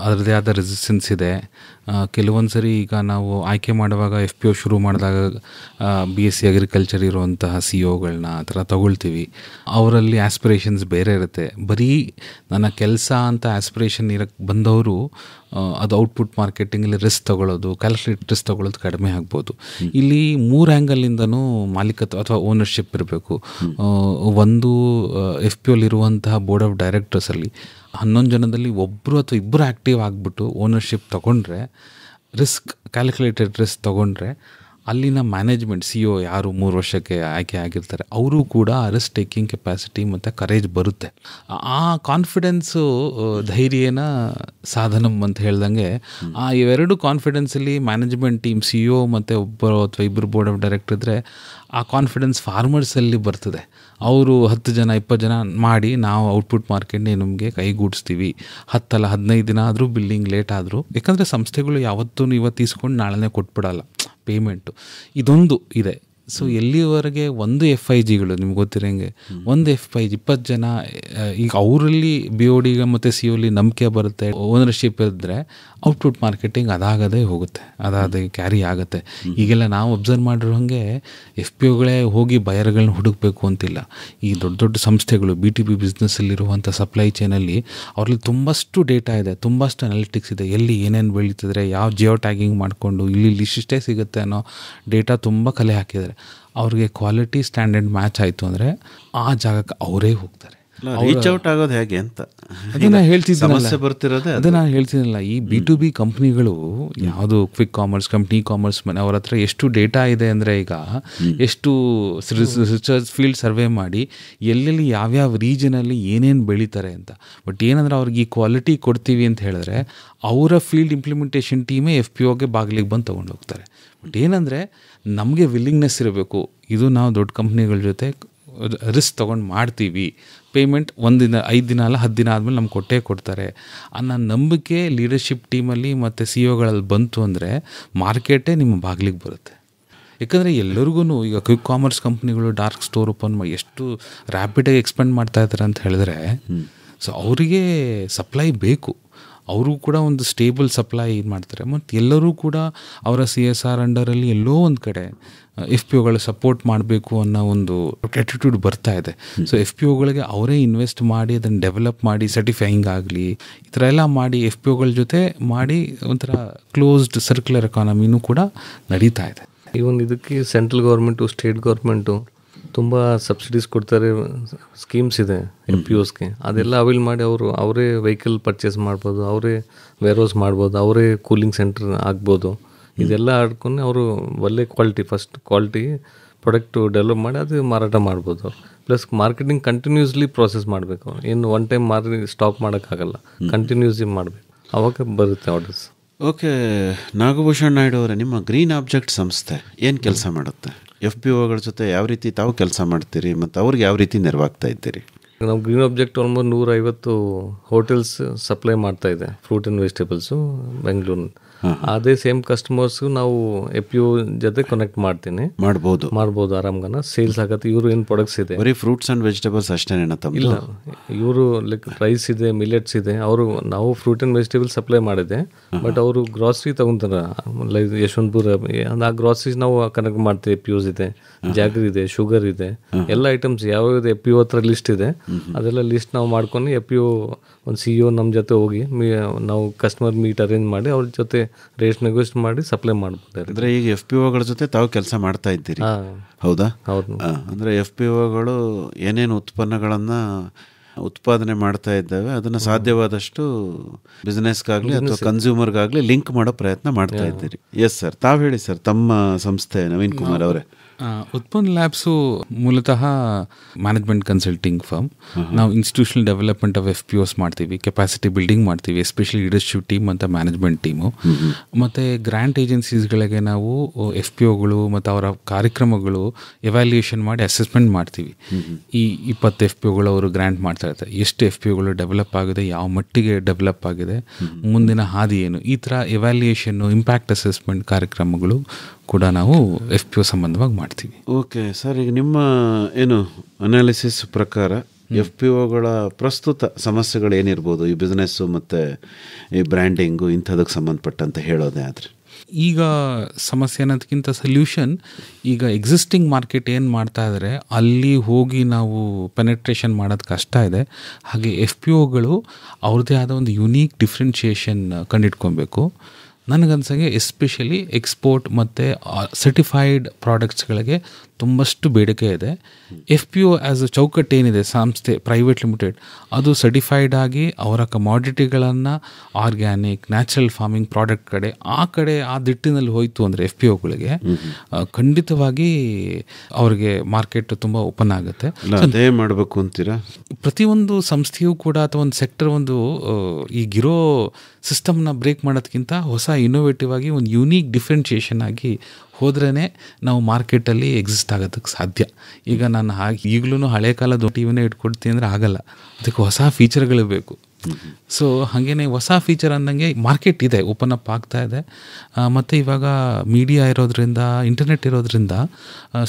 ಅದರದ್ದೇ ಆದ ರೆಸಿಸ್ಟೆನ್ಸ್ ಇದೆ. ಕೆಲವೊಂದು ಸರಿ ಈಗ ನಾವು ಆಯ್ಕೆ ಮಾಡುವಾಗ ಎಫ್ ಪಿ ಒ ಶುರು ಮಾಡಿದಾಗ BSc ಅಗ್ರಿಕಲ್ಚರ್ ಇರುವಂತಹ CEOಗಳನ್ನ ಆ ಥರ ತೊಗೊಳ್ತೀವಿ. ಅವರಲ್ಲಿ ಆಸ್ಪಿರೇಷನ್ಸ್ ಬೇರೆ ಇರುತ್ತೆ. ಬರೀ ನನ್ನ ಕೆಲಸ ಅಂತ ಆಸ್ಪಿರೇಷನ್ ಇರೋಕ್ಕೆ ಬಂದವರು ಅದು ಔಟ್ಪುಟ್ ಮಾರ್ಕೆಟಿಂಗಲ್ಲಿ ರಿಸ್ಕ್ ತೊಗೊಳ್ಳೋದು, ಕ್ಯಾಲ್ಕುಲೇಟ್ ರಿಸ್ಕ್ ತೊಗೊಳ್ಳೋದು ಕಡಿಮೆ ಆಗ್ಬೋದು. ಇಲ್ಲಿ 3 ಆ್ಯಂಗಲಿಂದನೂ ಮಾಲೀಕತ್ವ ಅಥವಾ ಓನರ್ಶಿಪ್ ಇರಬೇಕು. ಒಂದು ಎಫ್ ಪಿ ಒಲಿರುವಂತಹ ಬೋರ್ಡ್ ಆಫ್ ಡೈರೆಕ್ಟರ್ಸಲ್ಲಿ 11 ಜನದಲ್ಲಿ 1 ಅಥವಾ 2 ಆ್ಯಕ್ಟಿವ್ ಆಗಿಬಿಟ್ಟು ಓನರ್ಶಿಪ್ ತೊಗೊಂಡ್ರೆ, ಕ್ಯಾಲ್ಕುಲೇಟೆಡ್ ರಿಸ್ಕ್ ತೊಗೊಂಡ್ರೆ, ಅಲ್ಲಿನ ಮ್ಯಾನೇಜ್ಮೆಂಟ್ CEO ಯಾರು 3 ವರ್ಷಕ್ಕೆ ಆಯ್ಕೆ ಆಗಿರ್ತಾರೆ ಅವರು ಕೂಡ ರಿಸ್ಕ್ ಟೇಕಿಂಗ್ ಕೆಪಾಸಿಟಿ ಮತ್ತು ಕರೇಜ್ ಬರುತ್ತೆ. ಆ ಕಾನ್ಫಿಡೆನ್ಸು ಧೈರ್ಯನ ಸಾಧನಂ ಅಂತ ಹೇಳ್ದಂಗೆ, ಆ ಇವೆರಡು ಕಾನ್ಫಿಡೆನ್ಸಲ್ಲಿ ಮ್ಯಾನೇಜ್ಮೆಂಟ್ ಟೀಮ್ CEO ಮತ್ತು 1 ಅಥವಾ 2 ಬೋರ್ಡ್ ಆಫ್ ಡೈರೆಕ್ಟರ್ ಇದ್ದರೆ ಆ ಕಾನ್ಫಿಡೆನ್ಸ್ ಫಾರ್ಮರ್ಸಲ್ಲಿ ಬರ್ತದೆ. ಅವರು 10 ಜನ 20 ಜನ ಮಾಡಿ ನಾವು ಔಟ್ಪುಟ್ ಮಾರ್ಕೆಟ್ನೇ ನಮಗೆ ಕೈಗೂಡಿಸ್ತೀವಿ. 10 ಅಲ್ಲ 15 ದಿನ ಆದರೂ ಬಿಲ್ಲಿಂಗ್ ಲೇಟ್ ಆದರೂ, ಯಾಕಂದರೆ ಸಂಸ್ಥೆಗಳು ಯಾವತ್ತೂ ಇವತ್ತು ಇಸ್ಕೊಂಡು ನಾಳೆನೇ ಕೊಟ್ಬಿಡಲ್ಲ ಪೇಮೆಂಟು. ಇದೊಂದು ಇದೆ. ಸೊ ಎಲ್ಲಿವರೆಗೆ ಒಂದು FIGಗಳು ನಿಮ್ಗೆ ಗೊತ್ತಿರೋಂಗೆ ಒಂದು FIG 20 ಜನ, ಈಗ ಅವರಲ್ಲಿ BOD ಮತ್ತು CO ನಂಬಿಕೆ ಬರುತ್ತೆ, ಓನರ್ಶಿಪ್ ಇದ್ದರೆ ಔಟ್ಪುಟ್ ಮಾರ್ಕೆಟಿಂಗ್ ಅದಾಗದೇ ಹೋಗುತ್ತೆ, ಅದಾದ ಕ್ಯಾರಿ ಆಗುತ್ತೆ. ಈಗೆಲ್ಲ ನಾವು ಅಬ್ಸರ್ವ್ ಮಾಡಿರೋ ಹಾಗೆ FPOಗಳೇ ಹೋಗಿ ಬಯರ್ಗಳನ್ನ ಹುಡುಕಬೇಕು ಅಂತಿಲ್ಲ. ಈ ದೊಡ್ಡ ದೊಡ್ಡ ಸಂಸ್ಥೆಗಳು B2B ಬಿಸ್ನೆಸ್ಸಲ್ಲಿರುವಂಥ ಸಪ್ಲೈ ಚೈನಲ್ಲಿ ಅವ್ರಲ್ಲಿ ತುಂಬಷ್ಟು ಡೇಟಾ ಇದೆ, ತುಂಬಷ್ಟು ಅನಾಲಿಟಿಕ್ಸ್ ಇದೆ, ಎಲ್ಲಿ ಏನೇನು ಬೆಳೀತಿದ್ರೆ, ಯಾವ ಜಿಯೋ ಟ್ಯಾಗಿಂಗ್ ಮಾಡಿಕೊಂಡು ಇಲ್ಲಿ ಇಷ್ಟೇ ಸಿಗುತ್ತೆ ಅನ್ನೋ ಡೇಟಾ ತುಂಬ ಕಲೆ ಹಾಕಿದ್ದಾರೆ. ಅವ್ರಿಗೆ ಕ್ವಾಲಿಟಿ ಸ್ಟ್ಯಾಂಡರ್ಡ್ ಮ್ಯಾಚ್ ಆಯಿತು ಅಂದರೆ ಆ ಜಾಗಕ್ಕೆ ಅವರೇ ಹೋಗ್ತಾರೆ. ರೀಚ್ ಔಟ್ ಆಗೋದು ಹೇಗೆ ಅಂತ ಅದನ್ನು ಸಮಸ್ಯೆ ಬರ್ತಿರೋದೇ ಅದೇ ನಾನು ಹೇಳ್ತೀನಲ್ಲ. ಈ B2B ಕಂಪ್ನಿಗಳು ಯಾವುದು ಕ್ವಿಕ್ ಕಾಮರ್ಸ್ ಕಂಪ್ನಿ, ಕಾಮರ್ಸ್ ಮನೆ, ಅವ್ರ ಹತ್ರ ಎಷ್ಟು ಡೇಟಾ ಇದೆ ಅಂದರೆ, ಈಗ ಎಷ್ಟು ರಿಸರ್ಚ್ ಫೀಲ್ಡ್ ಸರ್ವೆ ಮಾಡಿ ಎಲ್ಲೆಲ್ಲಿ ಯಾವ್ಯಾವ ರೀಜನಲ್ಲಿ ಏನೇನು ಬೆಳೀತಾರೆ ಅಂತ. ಬಟ್ ಏನಂದ್ರೆ ಅವ್ರಿಗೆ ಈ ಕ್ವಾಲಿಟಿ ಕೊಡ್ತೀವಿ ಅಂತ ಹೇಳಿದ್ರೆ ಅವರ ಫೀಲ್ಡ್ ಇಂಪ್ಲಿಮೆಂಟೇಷನ್ ಟೀಮೇ FPOಗೆ ಬಾಗಿಲಿಗೆ ಬಂದು ತೊಗೊಂಡು ಹೋಗ್ತಾರೆ. ಬಟ್ ಏನಂದರೆ ನಮಗೆ ವಿಲ್ಲಿಂಗ್ನೆಸ್ ಇರಬೇಕು, ಇದು ನಾವು ದೊಡ್ಡ ಕಂಪ್ನಿಗಳ ಜೊತೆ ರಿಸ್ಕ್ ತೊಗೊಂಡು ಮಾಡ್ತೀವಿ, ಪೇಮೆಂಟ್ 1 ದಿನ 5 ದಿನ ಅಲ್ಲ 10 ದಿನ ಆದಮೇಲೆ ನಮ್ಗೆ ಕೊಡ್ತಾರೆ ಅನ್ನೋ ನಂಬಿಕೆ ಲೀಡರ್ಶಿಪ್ ಟೀಮಲ್ಲಿ ಮತ್ತು CEOಗಳಲ್ಲಿ ಬಂತು ಅಂದರೆ ಮಾರ್ಕೆಟೇ ನಿಮ್ಮ ಬಾಗಿಲಿಗೆ ಬರುತ್ತೆ. ಯಾಕಂದರೆ ಎಲ್ಲರಿಗೂ ಈಗ ಕ್ವಿಕ್ ಕಾಮರ್ಸ್ ಕಂಪ್ನಿಗಳು ಡಾರ್ಕ್ ಸ್ಟೋರ್ ಓಪನ್ ಮಾಡಿ ಎಷ್ಟು ರ್ಯಾಪಿಡಾಗಿ ಎಕ್ಸ್ಪೆಂಡ್ ಮಾಡ್ತಾ ಇದ್ದಾರೆ ಅಂತ ಹೇಳಿದ್ರೆ, ಸೊ ಅವರಿಗೆ ಸಪ್ಲೈ ಬೇಕು, ಅವರು ಕೂಡ ಒಂದು ಸ್ಟೇಬಲ್ ಸಪ್ಲೈ ಇದು ಮಾಡ್ತಾರೆ. ಮತ್ತು ಎಲ್ಲರೂ ಕೂಡ ಅವರ CSR ಅಂಡರಲ್ಲಿ ಎಲ್ಲೋ ಒಂದು ಕಡೆ FPOಗಳು ಸಪೋರ್ಟ್ ಮಾಡಬೇಕು ಅನ್ನೋ ಒಂದು ಆ್ಯಟಿಟ್ಯೂಡ್ ಬರ್ತಾ ಇದೆ. ಸೊ FPOಗಳಿಗೆ ಅವರೇ ಇನ್ವೆಸ್ಟ್ ಮಾಡಿ ಅದನ್ನು ಡೆವಲಪ್ ಮಾಡಿ ಸರ್ಟಿಫೈಯಿಂಗ್ ಆಗಲಿ ಈ ಥರ ಎಲ್ಲ ಮಾಡಿ FPOಗಳ ಜೊತೆ ಮಾಡಿ ಒಂಥರ ಕ್ಲೋಸ್ಡ್ ಸರ್ಕ್ಯುಲರ್ ಎಕಾನಮಿನೂ ಕೂಡ ನಡೀತಾ ಇದೆ. ಈವನ್ ಇದಕ್ಕೆ ಸೆಂಟ್ರಲ್ ಗೌರ್ಮೆಂಟು, ಸ್ಟೇಟ್ ಗೌರ್ಮೆಂಟು ತುಂಬ ಸಬ್ಸಿಡೀಸ್ ಕೊಡ್ತಾರೆ, ಸ್ಕೀಮ್ಸ್ ಇದೆ FPOಸ್ಗೆ. ಅದೆಲ್ಲ ಅವೈಲ್ ಮಾಡಿ ಅವರೇ ವೆಹಿಕಲ್ ಪರ್ಚೇಸ್ ಮಾಡ್ಬೋದು, ಅವರೇ ವೇರ್ಹೌಸ್ ಮಾಡ್ಬೋದು, ಅವರೇ ಕೂಲಿಂಗ್ ಸೆಂಟರ್ ಆಗ್ಬೋದು. ಇದೆಲ್ಲ ಆಡ್ಕೊಂಡು ಅವರು ಒಳ್ಳೆ ಫಸ್ಟ್ ಕ್ವಾಲಿಟಿ ಪ್ರಾಡಕ್ಟು ಡೆವಲಪ್ ಮಾಡಿ ಅದು ಮಾರಾಟ ಮಾಡ್ಬೋದು. ಪ್ಲಸ್ ಮಾರ್ಕೆಟಿಂಗ್ ಕಂಟಿನ್ಯೂಸ್ಲಿ ಪ್ರೋಸೆಸ್ ಮಾಡಬೇಕು, ಏನು ಒನ್ ಟೈಮ್ ಸ್ಟಾಪ್ ಮಾಡೋಕ್ಕಾಗಲ್ಲ, ಕಂಟಿನ್ಯೂಸ್ಲಿ ಮಾಡಬೇಕು, ಅವಾಗ ಬರುತ್ತೆ ಆರ್ಡರ್ಸ್. ಓಕೆ, ನಾಗಭೂಷಣ್ ನಾಯ್ಡು ಅವರೇ, ನಿಮ್ಮ ಗ್ರೀನ್ ಆಬ್ಜೆಕ್ಟ್ ಸಂಸ್ಥೆ ಏನು ಕೆಲಸ ಮಾಡುತ್ತೆ? FPOಗಳ ಜೊತೆ ಯಾವ ರೀತಿ ತಾವು ಕೆಲಸ ಮಾಡ್ತೀರಿ ಮತ್ತು ಅವ್ರಿಗೆ ಯಾವ ರೀತಿ ನೆರವಾಗ್ತಾ ಇದ್ದೀರಿ? ನಾವು green object almost 150 hotels supply ಮಾಡ್ತಾ ಇದೆ, ಫ್ರೂಟ್ ಆ್ಯಂಡ್ ವೆಜಿಟೇಬಲ್ಸು ಬೆಂಗಳೂರು. ಅದೇ ಸೇಮ್ ಕಸ್ಟಮರ್ಸು ನಾವು FPO ಜೊತೆ ಕನೆಕ್ಟ್ ಮಾಡ್ಬೋದು ಆರಾಮ್ಗನ ಸೇಲ್ಸ್ ಆಗತ್ತೆ. ಇವರು ಏನು ಪ್ರಾಡಕ್ಟ್ಸ್ ಇದೆ, ಬರೀ ಫ್ರೂಟ್ಸ್ ಆ್ಯಂಡ್ ವೆಜಿಟೇಬಲ್ಸ್ ಅಷ್ಟೇನೇನ? ಇಲ್ಲ, ಇವರು ಲೈಕ್ ರೈಸ್ ಇದೆ, ಮಿಲೆಟ್ಸ್ ಇದೆ. ನಾವು ಫ್ರೂಟ್ ಆ್ಯಂಡ್ ವೆಜಿಟೇಬಲ್ಸ್ ಸಪ್ಲೈ ಮಾಡಿದೆ, ಬಟ್ ಅವರು ಗ್ರಾಸರಿ ತಗೊಂತಾರೆ, ಲೈಕ್ ಯಶವಂತಪುರ ಆ ಗ್ರಾಸರೀಸ್ ನಾವು ಕನೆಕ್ಟ್ ಮಾಡ್ತೀವಿ. FPOಸ್ ಇದೆ, ಜಾಗರಿ ಇದೆ, ಶುಗರ್ ಇದೆ, ಎಲ್ಲ ಐಟಮ್ಸ್ ಯಾವ್ಯಾವ್ದು FPO ಹತ್ರ ಲಿಸ್ಟ್ ಇದೆ ಅದೆಲ್ಲ ಲಿಸ್ಟ್ ನಾವು ಮಾಡ್ಕೊಂಡು FPO ಒಂದು CEO ನಮ್ಮ ಜೊತೆ ಹೋಗಿ ನಾವು ಕಸ್ಟಮರ್ ಮೀಟ್ ಅರೇಂಜ್ ಮಾಡಿ ಅವ್ರ ಜೊತೆ ರೇಟ್ ನೆಗೋಷಿಯೇಟ್ ಮಾಡಿ ಸಪ್ಲೈ ಮಾಡ್ಬೋದು. ಅಂದರೆ ಈಗ FPOಗಳ ಜೊತೆ ತಾವು ಕೆಲಸ ಮಾಡ್ತಾ ಇದ್ದೀರಿ, ಹೌದಾ? ಹೌದು. ಅಂದರೆ FPOಗಳು ಏನೇನು ಉತ್ಪನ್ನಗಳನ್ನು ಉತ್ಪಾದನೆ ಮಾಡ್ತಾ ಇದ್ದಾವೆ ಅದನ್ನು ಸಾಧ್ಯವಾದಷ್ಟು ಬಿಸ್ನೆಸ್ಗಾಗಲಿ ಅಥವಾ ಕನ್ಸ್ಯೂಮರ್ಗಾಗಲಿ ಲಿಂಕ್ ಮಾಡೋ ಪ್ರಯತ್ನ ಮಾಡ್ತಾ ಇದ್ದೀರಿ. ಎಸ್ ಸರ್, ತಾವು ಹೇಳಿ ಸರ್, ತಮ್ಮ ಸಂಸ್ಥೆ ನವೀನ್ ಕುಮಾರ್ ಅವರೇ. ಉತ್ಪನ್ನ ಲ್ಯಾಬ್ಸು ಮೂಲತಃ ಮ್ಯಾನೇಜ್ಮೆಂಟ್ ಕನ್ಸಲ್ಟಿಂಗ್ ಫರ್ಮ್. ನಾವು ಇನ್ಸ್ಟಿಟ್ಯೂಷನಲ್ ಡೆವಲಪ್ಮೆಂಟ್ ಆಫ್ FPOಸ್ ಮಾಡ್ತೀವಿ, ಕೆಪಾಸಿಟಿ ಬಿಲ್ಡಿಂಗ್ ಮಾಡ್ತೀವಿ, ಎಸ್ಪೆಷಲಿ ಲೀಡರ್ಶಿಪ್ ಟೀಮ್ ಅಂತ ಮ್ಯಾನೇಜ್ಮೆಂಟ್ ಟೀಮು. ಮತ್ತು ಗ್ರ್ಯಾಂಟ್ ಏಜೆನ್ಸೀಸ್ಗಳಿಗೆ ನಾವು FPOಗಳು ಮತ್ತು ಅವರ ಕಾರ್ಯಕ್ರಮಗಳು ಎವ್ಯಾಲ್ಯೂಯೇಷನ್ ಮಾಡಿ ಅಸೆಸ್ಮೆಂಟ್ ಮಾಡ್ತೀವಿ. ಈ 20 FPOಗಳು ಅವರು ಗ್ರ್ಯಾಂಟ್ ಮಾಡ್ತಾ ಇರ್ತಾರೆ, ಎಷ್ಟು FPOಗಳು ಡೆವಲಪ್ ಆಗಿದೆ, ಯಾವ ಮಟ್ಟಿಗೆ ಡೆವಲಪ್ ಆಗಿದೆ, ಮುಂದಿನ ಹಾದಿ ಏನು, ಈ ಥರ ಎವ್ಯಾಲ್ಯೂಯೇಷನ್ನು, ಇಂಪ್ಯಾಕ್ಟ್ ಅಸೆಸ್ಮೆಂಟ್ ಕಾರ್ಯಕ್ರಮಗಳು ಕೂಡ ನಾವು FPO ಸಂಬಂಧವಾಗಿ ಮಾಡ್ತೀವಿ. ಓಕೆ ಸರ್, ಈಗ ನಿಮ್ಮ ಏನು ಅನಾಲಿಸಿಸ್ ಪ್ರಕಾರ FPOಗಳ ಪ್ರಸ್ತುತ ಸಮಸ್ಯೆಗಳು ಏನಿರ್ಬೋದು ಈ ಬಿಸ್ನೆಸ್ಸು ಮತ್ತು ಈ ಬ್ರ್ಯಾಂಡಿಂಗು ಇಂಥದಕ್ಕೆ ಸಂಬಂಧಪಟ್ಟಂತೆ ಹೇಳೋದೇ ಆದರೆ? ಈಗ ಸಮಸ್ಯೆ ಅನ್ನೋದಕ್ಕಿಂತ ಸೊಲ್ಯೂಷನ್, ಈಗ ಎಕ್ಸಿಸ್ಟಿಂಗ್ ಮಾರ್ಕೆಟ್ ಏನು ಮಾಡ್ತಾ ಇದ್ದಾರೆ ಅಲ್ಲಿ ಹೋಗಿ ನಾವು ಪೆನೆಟ್ರೇಷನ್ ಮಾಡೋದು ಕಷ್ಟ ಇದೆ. ಹಾಗೆ FPOಗಳು ಅವ್ರದ್ದೇ ಆದ ಒಂದು ಯುನೀಕ್ ಡಿಫ್ರೆನ್ಷಿಯೇಷನ್ ಕಂಡಿಡ್ಕೊಬೇಕು. ನನಗನ್ಸಂಗೆ ಎಸ್ಪೆಷಲಿ ಎಕ್ಸ್ಪೋರ್ಟ್ ಮತ್ತು ಸರ್ಟಿಫೈಡ್ ಪ್ರಾಡಕ್ಟ್ಸ್ಗಳಿಗೆ ತುಂಬಷ್ಟು ಬೇಡಿಕೆ ಇದೆ. FPO ಆ್ಯಸ್ ಅ ಚೌಕಟ್ಟು ಏನಿದೆ, ಸಂಸ್ಥೆ ಪ್ರೈವೇಟ್ ಲಿಮಿಟೆಡ್, ಅದು ಸರ್ಟಿಫೈಡ್ ಆಗಿ ಅವರ ಕಮಾಡಿಟಿಗಳನ್ನು ಆರ್ಗ್ಯಾನಿಕ್, ನ್ಯಾಚುರಲ್ ಫಾರ್ಮಿಂಗ್ ಪ್ರಾಡಕ್ಟ್ ಕಡೆ ಆ ದಿಟ್ಟಿನಲ್ಲಿ ಹೋಯಿತು ಅಂದರೆ FPOಗಳಿಗೆ ಖಂಡಿತವಾಗಿ ಅವ್ರಿಗೆ ಮಾರ್ಕೆಟ್ ತುಂಬ ಓಪನ್ ಆಗುತ್ತೆ. ಅದೇ ಮಾಡಬೇಕು ಅಂತೀರಾ? ಪ್ರತಿಯೊಂದು ಸಂಸ್ಥೆಯೂ ಕೂಡ ಅಥವಾ ಒಂದು ಸೆಕ್ಟರ್ ಒಂದು ಈಗಿರೋ ಸಿಸ್ಟಮ್ನ ಬ್ರೇಕ್ ಮಾಡೋದಕ್ಕಿಂತ ಹೊಸ ಇನೋವೇಟಿವ್ ಆಗಿ ಒಂದು ಯೂನೀಕ್ ಡಿಫ್ರೆನ್ಷಿಯೇಷನ್ ಆಗಿ ಹೋದ್ರೇ ನಾವು ಮಾರ್ಕೆಟಲ್ಲಿ ಎಕ್ಸಿಸ್ಟ್ ಆಗೋದಕ್ಕೆ ಸಾಧ್ಯ. ಈಗ ನಾನು ಈಗಲೂ ಹಳೆ ಕಾಲದ ಟಿವಿನೇ ಇಟ್ಕೊಡ್ತೀನಿ ಅಂದರೆ ಆಗಲ್ಲ, ಅದಕ್ಕೆ ಹೊಸ ಫೀಚರ್ಗಳು ಬೇಕು. ಸೊ ಹಾಗೇನೆ ಹೊಸ ಫೀಚರ್ ಅಂದಂಗೆ ಮಾರ್ಕೆಟ್ ಇದೆ, ಓಪನ್ ಅಪ್ ಆಗ್ತಾ ಇದೆ. ಮತ್ತು ಇವಾಗ ಮೀಡಿಯಾ ಇರೋದ್ರಿಂದ, ಇಂಟರ್ನೆಟ್ ಇರೋದ್ರಿಂದ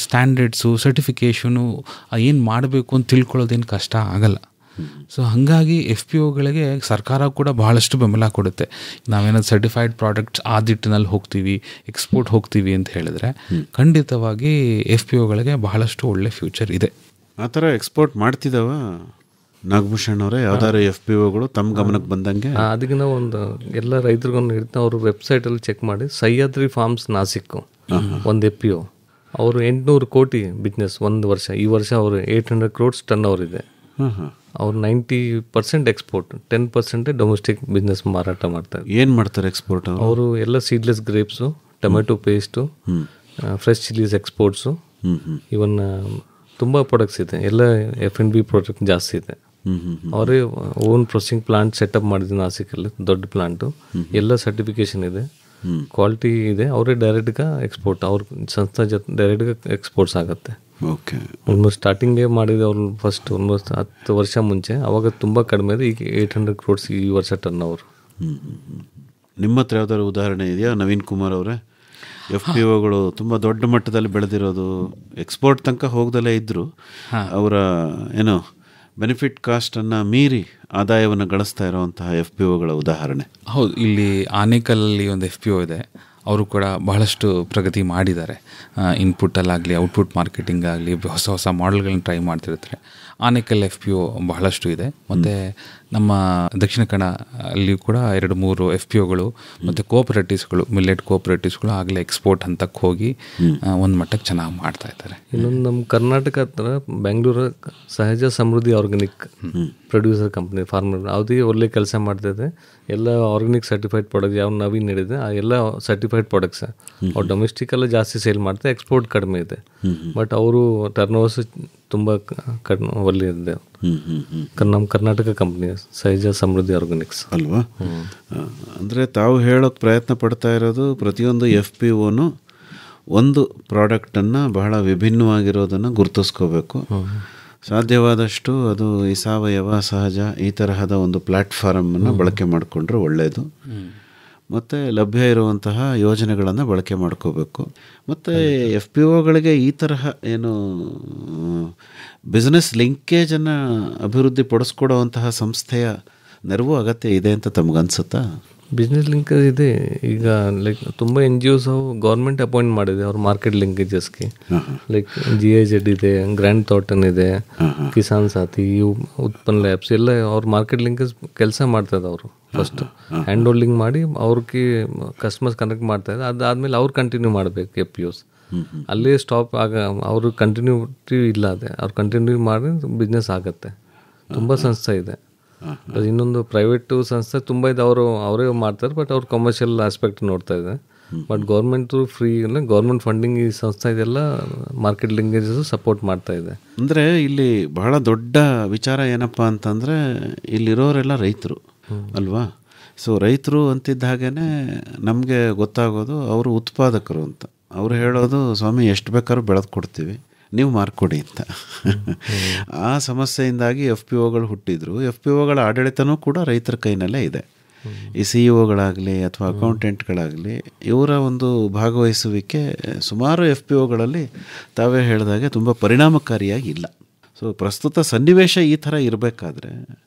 ಸ್ಟ್ಯಾಂಡರ್ಡ್ಸು, ಸರ್ಟಿಫಿಕೇಷನು ಏನು ಮಾಡಬೇಕು ಅಂತ ತಿಳ್ಕೊಳ್ಳೋದೇನು ಕಷ್ಟ ಆಗಲ್ಲ. ಸೊ ಹಾಗಾಗಿ ಎಫ್ ಪಿ ಒಗಳಿಗೆ ಸರ್ಕಾರ ಕೂಡ ಬಹಳಷ್ಟು ಬೆಂಬಲ ಕೊಡುತ್ತೆ. ನಾವೇನಾದ್ರು ಸರ್ಟಿಫೈಡ್ ಪ್ರಾಡಕ್ಟ್ಸ್ ಆ ದಿಟ್ಟಿನಲ್ಲಿ ಹೋಗ್ತೀವಿ, ಎಕ್ಸ್ಪೋರ್ಟ್ ಹೋಗ್ತೀವಿ ಅಂತ ಹೇಳಿದ್ರೆ ಖಂಡಿತವಾಗಿ ಎಫ್ ಪಿ ಒಗಳಿಗೆ ಬಹಳಷ್ಟು ಒಳ್ಳೆ ಫ್ಯೂಚರ್ ಇದೆ. ಆ ಥರ ಎಕ್ಸ್ಪೋರ್ಟ್ ಮಾಡ್ತಿದ್ದಾವ ನಾಗಭೂಷಣ್ ಅವರೇ? ಯಾವ್ದಾದ್ರು ಎಫ್ ಪಿ ಒಗಳು ತಮ್ಮ ಗಮನಕ್ಕೆ ಬಂದಂಗೆ? ಅದಕ್ಕೆ ನಾವು ಒಂದು ಎಲ್ಲ ರೈತರಿಗೊಂದು ಹೇಳ್ತಾ, ಅವ್ರ ವೆಬ್ಸೈಟಲ್ಲಿ ಚೆಕ್ ಮಾಡಿ. ಸಹ್ಯಾದ್ರಿ ಫಾರ್ಮ್ಸ್ ನಾಸಿಕ್ಕು ಒಂದು ಎಫ್ ಪಿ ಒ, ಅವರು 800 ಕೋಟಿ ಬಿಸ್ನೆಸ್ ಒಂದು ವರ್ಷ. ಈ ವರ್ಷ ಅವರು 800 crores ಟರ್ನ್ ಓವರ್ ಇದೆ. ಅವ್ರು 90% ಎಕ್ಸ್ಪೋರ್ಟ್, 10% ಡೊಮೆಸ್ಟಿಕ್ ಬಿಸ್ನೆಸ್ ಮಾರಾಟ ಮಾಡ್ತಾರೆ. ಏನು ಮಾಡ್ತಾರೆ ಎಕ್ಸ್ಪೋರ್ಟ್? ಅವರು ಎಲ್ಲ seedless grapes, tomato paste, fresh chillies exports, even ತುಂಬ ಪ್ರಾಡಕ್ಟ್ಸ್ ಇದೆ. ಎಲ್ಲ F&B ಪ್ರಾಡಕ್ಟ್ ಜಾಸ್ತಿ ಇದೆ. ಅವರೇ ಓನ್ ಪ್ರೊಸೆಸಿಂಗ್ ಪ್ಲಾಂಟ್ ಸೆಟಪ್ ಮಾಡಿದ್ರು ನಾಸಿಕಲ್ಲಿ, ದೊಡ್ಡ ಪ್ಲಾಂಟು. ಎಲ್ಲ ಸರ್ಟಿಫಿಕೇಶನ್ ಇದೆ, ಕ್ವಾಲಿಟಿ ಇದೆ. ಅವರೇ ಡೈರೆಕ್ಟ್గా ಎಕ್ಸ್ಪೋರ್ಟ್, ಅವ್ರ ಸಂಸ್ಥೆ ಜೊತೆ ಡೈರೆಕ್ಟ್గా ಎಕ್ಸ್ಪೋರ್ಟ್ಸ್ ಆಗುತ್ತೆ. ಓಕೆ. ಆಲ್ಮೋಸ್ಟ್ ಸ್ಟಾರ್ಟಿಂಗೇ ಮಾಡಿದೆ ಅವರು ಫಸ್ಟ್ ಆಲ್ಮೋಸ್ಟ್ 10 ವರ್ಷ ಮುಂಚೆ. ಅವಾಗ ತುಂಬ ಕಡಿಮೆ ಇದೆ. ಈಗ 800 crores ಈ ವರ್ಷ ಟರ್ನ್ ಓವರ್. ನಿಮ್ಮ ಹತ್ರ ಯಾವ್ದಾದ್ರು ಉದಾಹರಣೆ ಇದೆಯಾ ನವೀನ್ ಕುಮಾರ್ ಅವರೇ? ಎಫ್ ಪಿ ಒಗಳು ತುಂಬ ದೊಡ್ಡ ಮಟ್ಟದಲ್ಲಿ ಬೆಳೆದಿರೋದು, ಎಕ್ಸ್ಪೋರ್ಟ್ ತನಕ ಹೋಗ್ದಲೇ ಇದ್ದರು, ಅವರ ಏನೋ ಬೆನಿಫಿಟ್ ಕಾಸ್ಟನ್ನು ಮೀರಿ ಆದಾಯವನ್ನು ಗಳಿಸ್ತಾ ಇರೋವಂತಹ ಎಫ್ ಪಿ ಒಗಳ ಉದಾಹರಣೆ? ಹೌದು, ಇಲ್ಲಿ ಆನೇಕಲ್ಲಲ್ಲಿ ಒಂದು ಎಫ್ ಪಿ ಒ ಇದೆ. ಅವರು ಕೂಡ ಬಹಳಷ್ಟು ಪ್ರಗತಿ ಮಾಡಿದ್ದಾರೆ. ಇನ್ಪುಟ್ಟಲ್ಲಾಗಲಿ, ಔಟ್ಪುಟ್ ಮಾರ್ಕೆಟಿಂಗ್ ಆಗಲಿ, ಹೊಸ ಹೊಸ ಮಾಡೆಲ್ಗಳನ್ನ ಟ್ರೈ ಮಾಡ್ತಿರ್ತಾರೆ. ಆನೇಕಲ್ ಎಫ್ ಪಿ ಒ ಬಹಳಷ್ಟು ಇದೆ. ಮತ್ತು ನಮ್ಮ ದಕ್ಷಿಣ ಕನ್ನಡ ಅಲ್ಲಿ ಕೂಡ 2-3 ಎಫ್ ಪಿ ಒಗಳು ಮತ್ತು ಕೋಆಪರೇಟಿವ್ಸ್ಗಳು, ಮಿಲ್ಲೆಟ್ ಕೋಆಪರೇಟಿವ್ಸ್ಗಳು ಆಗಲೇ ಎಕ್ಸ್ಪೋರ್ಟ್ ಹಂತಕ್ಕೆ ಹೋಗಿ ಒಂದು ಮಟ್ಟಕ್ಕೆ ಚೆನ್ನಾಗಿ ಮಾಡ್ತಾ ಇದ್ದಾರೆ. ಇನ್ನೊಂದು ನಮ್ಮ ಕರ್ನಾಟಕ ಹತ್ರ ಬೆಂಗಳೂರು ಸಹಜ ಸಮೃದ್ಧಿ ಆರ್ಗ್ಯಾನಿಕ್ ಪ್ರೊಡ್ಯೂಸರ್ ಕಂಪ್ನಿ, ಫಾರ್ಮರ್, ಯಾವುದೇ ಒಳ್ಳೆ ಕೆಲಸ ಮಾಡ್ತಾಯಿದೆ. ಎಲ್ಲ ಆರ್ಗ್ಯಾನಿಕ್ ಸರ್ಟಿಫೈಡ್ ಪ್ರಾಡಕ್ಟ್ ಯಾವ ನವೀನ್ ಹೇಳಿದೆ ಆ ಎಲ್ಲ ಸರ್ಟಿಫೈಡ್ ಪ್ರಾಡಕ್ಟ್ಸ್. ಅವ್ರು ಡೊಮೆಸ್ಟಿಕಲ್ಲೇ ಜಾಸ್ತಿ ಸೇಲ್ ಮಾಡ್ತಾರೆ, ಎಕ್ಸ್ಪೋರ್ಟ್ ಕಡಿಮೆ ಇದೆ. ಬಟ್ ಅವರು ಟರ್ನ್ ಓವರ್ಸ್ ತುಂಬ ಕಡಿಮೆ ಒಳ್ಳೆಯದಿದೆ. ನಮ್ಮ ಕರ್ನಾಟಕ ಕಂಪ್ನಿ ಸಹಜ ಸಮೃದ್ಧಿ ಆರ್ಗ್ಯಾನಿಕ್ಸ್ ಅಲ್ವಾ? ಅಂದರೆ ತಾವು ಹೇಳೋಕ್ಕೆ ಪ್ರಯತ್ನ ಪಡ್ತಾ ಇರೋದು, ಪ್ರತಿಯೊಂದು ಎಫ್ ಪಿ ಒನು ಒಂದು ಪ್ರಾಡಕ್ಟನ್ನು ಬಹಳ ವಿಭಿನ್ನವಾಗಿರೋದನ್ನು ಗುರುತಿಸ್ಕೋಬೇಕು. ಸಾಧ್ಯವಾದಷ್ಟು ಅದು ಈ ಸಾವಯವ, ಸಹಜ ಈ ತರಹದ ಒಂದು ಪ್ಲ್ಯಾಟ್ಫಾರ್ಮನ್ನು ಬಳಕೆ ಮಾಡಿಕೊಂಡ್ರೆ ಒಳ್ಳೆಯದು. ಮತ್ತು ಲಭ್ಯ ಇರುವಂತಹ ಯೋಜನೆಗಳನ್ನು ಬಳಕೆ ಮಾಡ್ಕೋಬೇಕು. ಮತ್ತು ಎಫ್ ಪಿ ಒಗಳಿಗೆ ಈ ತರಹ ಏನು ಬಿಸ್ನೆಸ್ ಲಿಂಕೇಜನ್ನು ಅಭಿವೃದ್ಧಿ ಪಡಿಸ್ಕೊಡುವಂತಹ ಸಂಸ್ಥೆಯ ನೆರವು ಅಗತ್ಯ ಇದೆ ಅಂತ ತಮಗನ್ಸುತ್ತಾ? ಬಿಸ್ನೆಸ್ ಲಿಂಕೇಜ್ ಇದೆ. ಈಗ ಲೈಕ್ ತುಂಬ NGOs ಗೌರ್ಮೆಂಟ್ ಅಪಾಯಿಂಟ್ ಮಾಡಿದೆ ಅವ್ರ ಮಾರ್ಕೆಟ್ ಲಿಂಕೇಜಸ್ಗೆ. ಲೈಕ್ GIZ ಇದೆ, ಗ್ರ್ಯಾಂಡ್ ಥಾಟನ್ ಇದೆ, ಕಿಸಾನ್ ಸಾಥಿ, ಉತ್ಪನ್ನ ಲ್ಯಾಬ್ಸ್ ಎಲ್ಲ ಅವ್ರ ಮಾರ್ಕೆಟ್ ಲಿಂಕೇಜ್ ಕೆಲಸ ಮಾಡ್ತಾಯಿದ್ದೆ. ಅವರು ಫಸ್ಟ್ ಹ್ಯಾಂಡ್ ಹೋಲ್ಡಿಂಗ್ ಮಾಡಿ ಅವ್ರಿಗೆ ಕಸ್ಟಮರ್ಸ್ ಕನೆಕ್ಟ್ ಮಾಡ್ತಾಯಿದ್ದೆ. ಅದಾದಮೇಲೆ ಅವ್ರು ಕಂಟಿನ್ಯೂ ಮಾಡಬೇಕು ಎಫ್ ಪಿ ಒಸ್. ಅಲ್ಲೇ ಸ್ಟಾಪ್ ಅವರು ಕಂಟಿನ್ಯೂಟಿ ಇಲ್ಲ. ಅದೇ ಅವ್ರು ಕಂಟಿನ್ಯೂ ಮಾಡಿ ಬಿಸ್ನೆಸ್ ಆಗುತ್ತೆ. ತುಂಬ ಸಂಸ್ಥೆ ಇದೆ. ಇನ್ನೊಂದು ಪ್ರೈವೇಟು ಸಂಸ್ಥೆ ತುಂಬ ಇದೆ, ಅವರೇ ಮಾಡ್ತಾರೆ. ಬಟ್ ಅವ್ರು ಕಮರ್ಷಿಯಲ್ ಆಸ್ಪೆಕ್ಟ್ ನೋಡ್ತಾ ಇದೆ. ಬಟ್ ಗೌರ್ಮೆಂಟು ಫ್ರೀ ಇಲ್ಲ, ಗೌರ್ಮೆಂಟ್ ಫಂಡಿಂಗ್ ಈ ಸಂಸ್ಥೆ ಇದೆಲ್ಲ ಮಾರ್ಕೆಟ್ ಲಿಂಕೇಜಸ್ ಸಪೋರ್ಟ್ ಮಾಡ್ತಾ ಇದೆ. ಅಂದರೆ ಇಲ್ಲಿ ಬಹಳ ದೊಡ್ಡ ವಿಚಾರ ಏನಪ್ಪ ಅಂತಂದರೆ, ಇಲ್ಲಿರೋರೆಲ್ಲ ರೈತರು ಅಲ್ವಾ? ಸೊ ರೈತರು ಅಂತಿದ್ದ ಹಾಗೇ ನಮಗೆ ಗೊತ್ತಾಗೋದು ಅವರು ಉತ್ಪಾದಕರು ಅಂತ. ಅವರು ಹೇಳೋದು, ಸ್ವಾಮಿ ಎಷ್ಟು ಬೇಕಾದ್ರೂ ಬೆಳೆದು ಕೊಡ್ತೀವಿ, ನೀವು ಮಾರ್ಕೊಡಿ ಅಂತ. ಆ ಸಮಸ್ಯೆಯಿಂದಾಗಿ ಎಫ್ ಪಿ ಒಗಳು ಹುಟ್ಟಿದ್ರು. ಎಫ್ ಪಿ ಒಗಳ ಆಡಳಿತನೂ ಕೂಡ ರೈತರ ಕೈನಲ್ಲೇ ಇದೆ. ಈ CEO ಅಥವಾ ಅಕೌಂಟೆಂಟ್ಗಳಾಗಲಿ ಇವರ ಒಂದು ಭಾಗವಹಿಸುವಿಕೆ ಸುಮಾರು ಎಫ್ ಪಿ ಒಗಳಲ್ಲಿ ತಾವೇ ಹೇಳಿದಾಗೆ ತುಂಬ ಪರಿಣಾಮಕಾರಿಯಾಗಿ ಇಲ್ಲ. ಸೊ ಪ್ರಸ್ತುತ ಸನ್ನಿವೇಶ ಈ ಥರ ಇರಬೇಕಾದ್ರೆ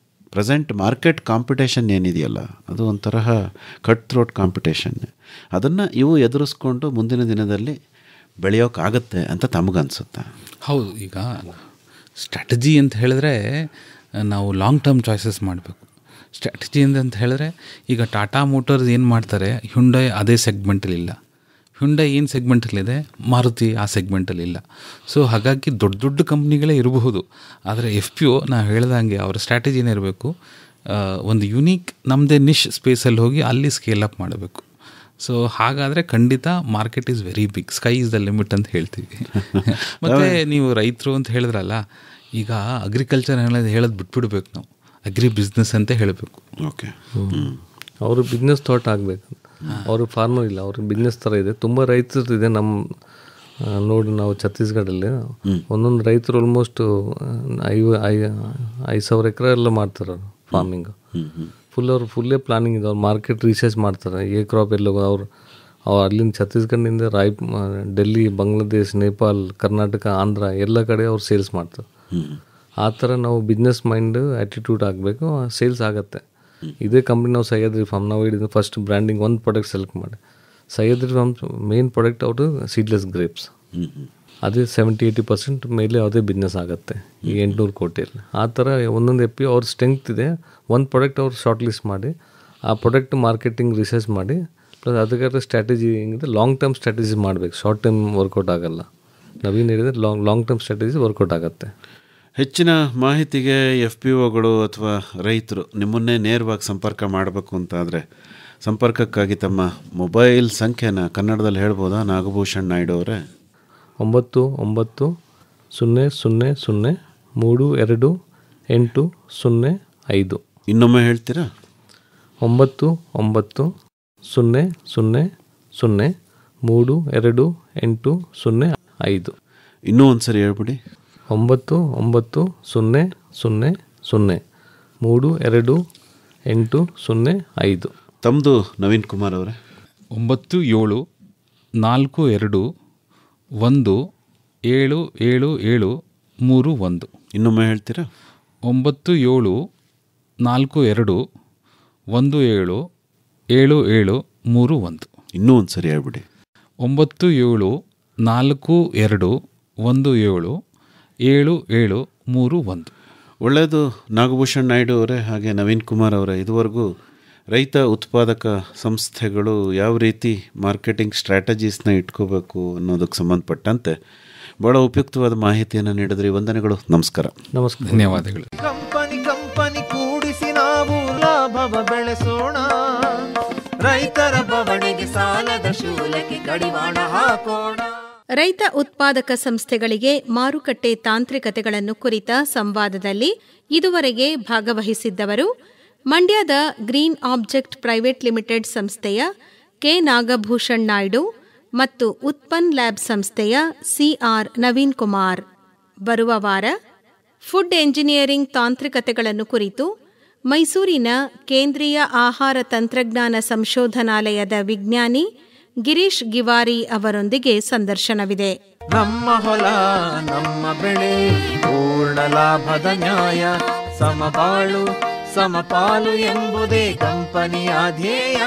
ಪ್ರೆಸೆಂಟ್ ಮಾರ್ಕೆಟ್ ಕಾಂಪಿಟೇಷನ್ ಏನಿದೆಯಲ್ಲ, ಅದು ಒಂಥರ ಕಟ್ ಥ್ರೋಟ್ ಕಾಂಪಿಟೇಷನ್. ಅದನ್ನು ಇವು ಎದುರಿಸ್ಕೊಂಡು ಮುಂದಿನ ದಿನದಲ್ಲಿ ಬೆಳೆಯೋಕ್ಕಾಗತ್ತೆ ಅಂತ ತಮಗನ್ಸುತ್ತಾ? ಹೌದು. ಈಗ ಸ್ಟ್ರಾಟಜಿ ಅಂತ ಹೇಳಿದ್ರೆ ನಾವು ಲಾಂಗ್ ಟರ್ಮ್ ಚಾಯ್ಸಸ್ ಮಾಡಬೇಕು. ಸ್ಟ್ರಾಟಜಿ ಅಂತ ಹೇಳಿದ್ರೆ ಈಗ ಟಾಟಾ ಮೋಟರ್ಸ್ ಏನು ಮಾಡ್ತಾರೆ, ಹ್ಯುಂಡೈ ಅದೇ ಸೆಗ್ಮೆಂಟಲ್ಲಿಲ್ಲ. ಹ್ಯುಂಡೈ ಏನು ಸೆಗ್ಮೆಂಟಲ್ಲಿದೆ, ಮಾರುತಿ ಆ ಸೆಗ್ಮೆಂಟಲ್ಲಿಲ್ಲ. ಸೊ ಹಾಗಾಗಿ ದೊಡ್ಡ ದೊಡ್ಡ ಕಂಪ್ನಿಗಳೇ ಇರಬಹುದು. ಆದರೆ ಎಫ್ ಪಿ ಒ ನಾವು ಹೇಳ್ದಂಗೆ ಅವರ ಸ್ಟ್ರಾಟಜಿನೇ ಇರಬೇಕು, ಒಂದು ಯುನೀಕ್ ನಮ್ಮದೇ ನಿಶ್ ಸ್ಪೇಸಲ್ಲಿ ಹೋಗಿ ಅಲ್ಲಿ ಸ್ಕೇಲ್ ಅಪ್ ಮಾಡಬೇಕು. ಸೊ ಹಾಗಾದರೆ ಖಂಡಿತ market is very big, sky is the limit ಅಂತ ಹೇಳ್ತೀವಿ. ಮತ್ತು ನೀವು ರೈತರು ಅಂತ ಹೇಳಿದ್ರಲ್ಲ, ಈಗ ಅಗ್ರಿಕಲ್ಚರ್ ಹೇಳೋದು ಬಿಟ್ಬಿಡ್ಬೇಕು, ನಾವು ಅಗ್ರಿ ಬಿಸ್ನೆಸ್ ಅಂತ ಹೇಳಬೇಕು. ಓಕೆ, ಅವರು ಬಿಸ್ನೆಸ್ ಥಾಟ್ ಆಗಬೇಕು. ಅವರು ಫಾರ್ಮರ್ ಇಲ್ಲ, ಅವ್ರಿಗೆ ಬಿಸ್ನೆಸ್ ಥರ ಇದೆ. ತುಂಬ ರೈತರು ಇದೆ ನಮ್ಮ ನೋಡಿ. ನಾವು ಛತ್ತೀಸ್ಗಢಲ್ಲಿ ಒಂದೊಂದು ರೈತರು ಆಲ್ಮೋಸ್ಟ್ 5,000 ಎಕರೆ ಎಲ್ಲ ಮಾಡ್ತಾರೆ ಅವರು ಫಾರ್ಮಿಂಗು. ಫುಲ್ಲೇ ಪ್ಲಾನಿಂಗ್ ಇದೆ. ಅವ್ರು ಮಾರ್ಕೆಟ್ ರಿಸರ್ಚ್ ಮಾಡ್ತಾರೆ, ಕ್ರಾಪ್ ಎಲ್ಲ ಅವ್ರು ಅಲ್ಲಿಂದ ಛತ್ತೀಸ್ಗಢದಿಂದ ಡೆಲ್ಲಿ, ಬಾಂಗ್ಲಾದೇಶ್, ನೇಪಾಲ್, ಕರ್ನಾಟಕ, ಆಂಧ್ರ ಎಲ್ಲ ಕಡೆ ಅವ್ರು ಸೇಲ್ಸ್ ಮಾಡ್ತಾರೆ. ಆ ಥರ ನಾವು ಬಿಸ್ನೆಸ್ ಮೈಂಡ್ ಆ್ಯಟಿಟ್ಯೂಡ್ ಆಗಬೇಕು, ಸೇಲ್ಸ್ ಆಗುತ್ತೆ. ಇದೇ ಕಂಪ್ನಿ ನಾವು ಸಹ್ಯಾದ್ರಿ ಫಾರ್ಮ್ ನಾವು ಹಿಡಿದು ಫಸ್ಟ್ ಬ್ರ್ಯಾಂಡಿಂಗ್ ಒಂದು ಪ್ರಾಡಕ್ಟ್ ಸೆಲೆಕ್ಟ್ ಮಾಡಿ. ಸಹ್ಯಾದ್ರಿ ಫಾರ್ಮ್ ಮೇನ್ ಪ್ರಾಡಕ್ಟ್ ಅವರು ಸೀಡ್ಲೆಸ್ ಗ್ರೇಪ್ಸ್. ಅದೇ 70-80% ಮೇಲೆ ಯಾವುದೇ ಬಿಸ್ನೆಸ್ ಆಗುತ್ತೆ ಈ 800 ಕೋಟಿಯಲ್ಲಿ. ಆ ಥರ ಒಂದೊಂದು ಎಪ್ಪಿ ಅವ್ರ ಸ್ಟ್ರೆಂಗ್ತ್ ಇದೆ. ಒಂದು ಪ್ರಾಡಕ್ಟ್ ಅವ್ರು ಶಾರ್ಟ್ ಲಿಸ್ಟ್ ಮಾಡಿ ಆ ಪ್ರಾಡಕ್ಟ್ ಮಾರ್ಕೆಟಿಂಗ್ ರಿಸರ್ಚ್ ಮಾಡಿ, ಪ್ಲಸ್ ಅದಕ್ಕೆ ಸ್ಟ್ರಾಟಜಿ ಹೆಂಗಿದೆ, ಲಾಂಗ್ ಟರ್ಮ್ ಸ್ಟ್ರಾಟಜಿ ಮಾಡಬೇಕು. ಶಾರ್ಟ್ ಟೈಮ್ ವರ್ಕೌಟ್ ಆಗಲ್ಲ. ನವೀನ್ ಹೇಳಿದರೆ ಲಾಂಗ್ ಟರ್ಮ್ ಸ್ಟ್ರಾಟಜಿ ವರ್ಕೌಟ್ ಆಗುತ್ತೆ. ಹೆಚ್ಚಿನ ಮಾಹಿತಿಗೆ FPOಗಳು ಅಥವಾ ರೈತರು ನಿಮ್ಮನ್ನೇ ನೇರವಾಗಿ ಸಂಪರ್ಕ ಮಾಡಬೇಕು ಅಂತಾದರೆ ಸಂಪರ್ಕಕ್ಕಾಗಿ ತಮ್ಮ ಮೊಬೈಲ್ ಸಂಖ್ಯೆನ ಕನ್ನಡದಲ್ಲಿ ಹೇಳ್ಬೋದಾ ನಾಗಭೂಷಣ್ ನಾಯ್ಡು ಅವರೇ? 9900328005. ಇನ್ನೊಮ್ಮೆ ಹೇಳ್ತೀರಾ? 9900328005. ಇನ್ನೂ ಒಂದು ಸರಿ ಹೇಳ್ಬಿಡಿ. 9900328005. ತಮ್ಮದು ನವೀನ್ ಕುಮಾರ್ ಅವರೇ? 9742177731. ಇನ್ನೊಮ್ಮೆ ಹೇಳ್ತೀರಾ? 9742177731. ಇನ್ನೂ ಒಂದು ಸರಿ ಹೇಳ್ಬಿಡಿ. 9742177731. ಒಳ್ಳೆಯದು ನಾಗಭೂಷಣ್ ನಾಯ್ಡು ಅವರೇ, ಹಾಗೆ ನವೀನ್ ಕುಮಾರ್ ಅವರೇ, ಇದುವರೆಗೂ ರೈತ ಉತ್ಪಾದಕ ಸಂಸ್ಥೆಗಳು ಯಾವ ರೀತಿ ಮಾರ್ಕೆಟಿಂಗ್ ಸ್ಟ್ರಾಟಜೀಸ್ನ ಇಟ್ಕೋಬೇಕು ಅನ್ನೋದಕ್ಕೆ ಸಂಬಂಧಪಟ್ಟಂತೆ ಭಾಳ ಉಪಯುಕ್ತವಾದ ಮಾಹಿತಿಯನ್ನು ನೀಡಿದ್ರಿ. ವಂದನೆಗಳು, ನಮಸ್ಕಾರ. ನಮಸ್ಕಾರ, ಧನ್ಯವಾದಗಳು. ಕಂಪನಿ ಕೂಡಿಸಿ ನಾವು ಲಾಭವ ಬೆಳೆಸೋಣ. ರೈತರ ಬವಣೆಗೆ ಸಾಲದ ಶೂಲಕ್ಕೆ ಕಡಿವಾಣ ಹಾಕೋಣ. ರೈತ ಉತ್ಪಾದಕ ಸಂಸ್ಥೆಗಳಿಗೆ ಮಾರುಕಟ್ಟೆ ತಾಂತ್ರಿಕತೆಗಳನ್ನು ಕುರಿತ ಸಂವಾದದಲ್ಲಿ ಇದುವರೆಗೆ ಭಾಗವಹಿಸಿದ್ದವರು ಮಂಡ್ಯದ ಗ್ರೀನ್ ಆಬ್ಜೆಕ್ಟ್ ಪ್ರೈವೇಟ್ ಲಿಮಿಟೆಡ್ ಸಂಸ್ಥೆಯ ಕೆ. ನಾಗಭೂಷಣ್ ನಾಯ್ಡು ಮತ್ತು ಉತ್ಪನ್ ಲ್ಯಾಬ್ ಸಂಸ್ಥೆಯ CR ನವೀನ್ ಕುಮಾರ್. ಬರುವ ವಾರ ಫುಡ್ ಎಂಜಿನಿಯರಿಂಗ್ ತಾಂತ್ರಿಕತೆಗಳನ್ನು ಕುರಿತು ಮೈಸೂರಿನ ಕೇಂದ್ರೀಯ ಆಹಾರ ತಂತ್ರಜ್ಞಾನ ಸಂಶೋಧನಾಲಯದ ವಿಜ್ಞಾನಿ ಗಿರೀಶ್ ಗಿವಾರಿ ಅವರೊಂದಿಗೆ ಸಂದರ್ಶನವಿದೆ. ನಮ್ಮ ಹೊಲ ನಮ್ಮ ಬೆಳೆ ಪೂರ್ಣ ಲಾಭದ ನ್ಯಾಯ, ಸಮಬಾಳು ಸಮಪಾಲು ಎಂಬುದೇ ಕಂಪನಿಯ ಧ್ಯೇಯ.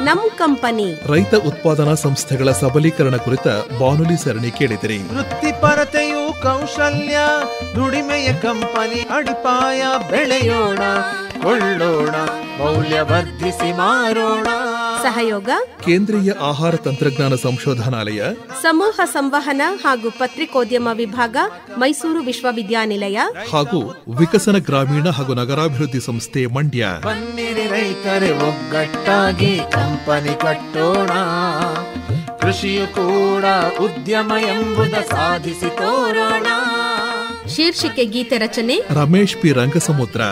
ನಮ್ ಕಂಪನಿ ರೈತ ಉತ್ಪಾದನಾ ಸಂಸ್ಥೆಗಳ ಸಬಲೀಕರಣ ಕುರಿತ ಬಾನುಲಿ ಸರಣಿ ಕೇಳಿದಿರಿ. ವೃತ್ತಿಪರತೆಯು ಕೌಶಲ್ಯ ದುಡಿಮೆಯ ಕಂಪನಿ ಅಡಿಪಾಯ. ಬೆಳೆಯೋಣ ಕೊಳ್ಳೋಣ ಮೌಲ್ಯವರ್ಧಿಸಿ ಮಾರೋಣ. ಸಹಯೋಗ ಕೇಂದ್ರೀಯ ಆಹಾರ ತಂತ್ರಜ್ಞಾನ ಸಂಶೋಧನಾಲಯ, ಸಮೂಹ ಸಂವಹನ ಹಾಗೂ ಪತ್ರಿಕೋದ್ಯಮ ವಿಭಾಗ, ಮೈಸೂರು ವಿಶ್ವವಿದ್ಯಾನಿಲಯ ಹಾಗೂ ವಿಕಸನ ಗ್ರಾಮೀಣ ಹಾಗೂ ನಗರಾಭಿವೃದ್ಧಿ ಸಂಸ್ಥೆ ಮಂಡ್ಯ. ಬನ್ನಿರಿ ರೈತರೇ ಒಗ್ಗಟ್ಟಾಗಿ ಕಂಪನಿ ಕಟ್ಟೋಣ. ಕೃಷಿಯು ಕೂಡ ಉದ್ಯಮ ಎಂಬುದ ಸಾಧಿಸಿ ತೋರೋಣ. ಶೀರ್ಷಿಕೆ ಗೀತೆ ರಚನೆ ರಮೇಶ್ ಪಿ. ರಂಗಸಮುದ್ರ,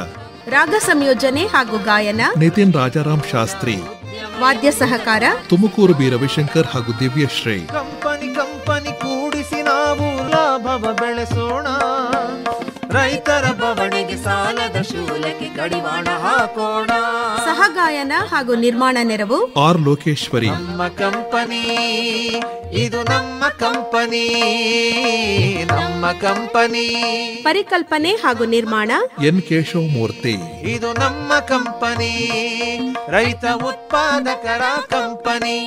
ರಾಗ ಸಂಯೋಜನೆ ಹಾಗೂ ಗಾಯನ ನಿತಿನ್ ರಾಜಾರಾಮ್ ಶಾಸ್ತ್ರಿ, ವಾದ್ಯ ಸಹಕಾರ ತುಮಕೂರು ಬಿ. ರವಿಶಂಕರ್ ಹಾಗೂ ದಿವ್ಯಶ್ರೀ. ಕಂಪನಿ ಕೂಡಿಸಿ ನಾವು ಲಾಭವ ಬೆಳೆಸೋಣ. ರೈತರ ಬವಣೆಗೆ ಸಾಲದ ಶೂಲಕ್ಕೆ ಕಡಿವಾಣ ಹಾಕೋಣ. ಸಹಗಾಯನ ಹಾಗೂ ನಿರ್ಮಾಣ ನೆರವು ಆರ್. ಲೋಕೇಶ್ವರಿ. ನಮ್ಮ ಕಂಪನಿ ಇದು ನಮ್ಮ ಕಂಪನಿ, ನಮ್ಮ ಕಂಪನಿ. ಪರಿಕಲ್ಪನೆ ಹಾಗೂ ನಿರ್ಮಾಣ ಎನ್. ಕೇಶವಮೂರ್ತಿ. ಇದು ನಮ್ಮ ಕಂಪನಿ, ರೈತ ಉತ್ಪಾದಕರ ಕಂಪನಿ.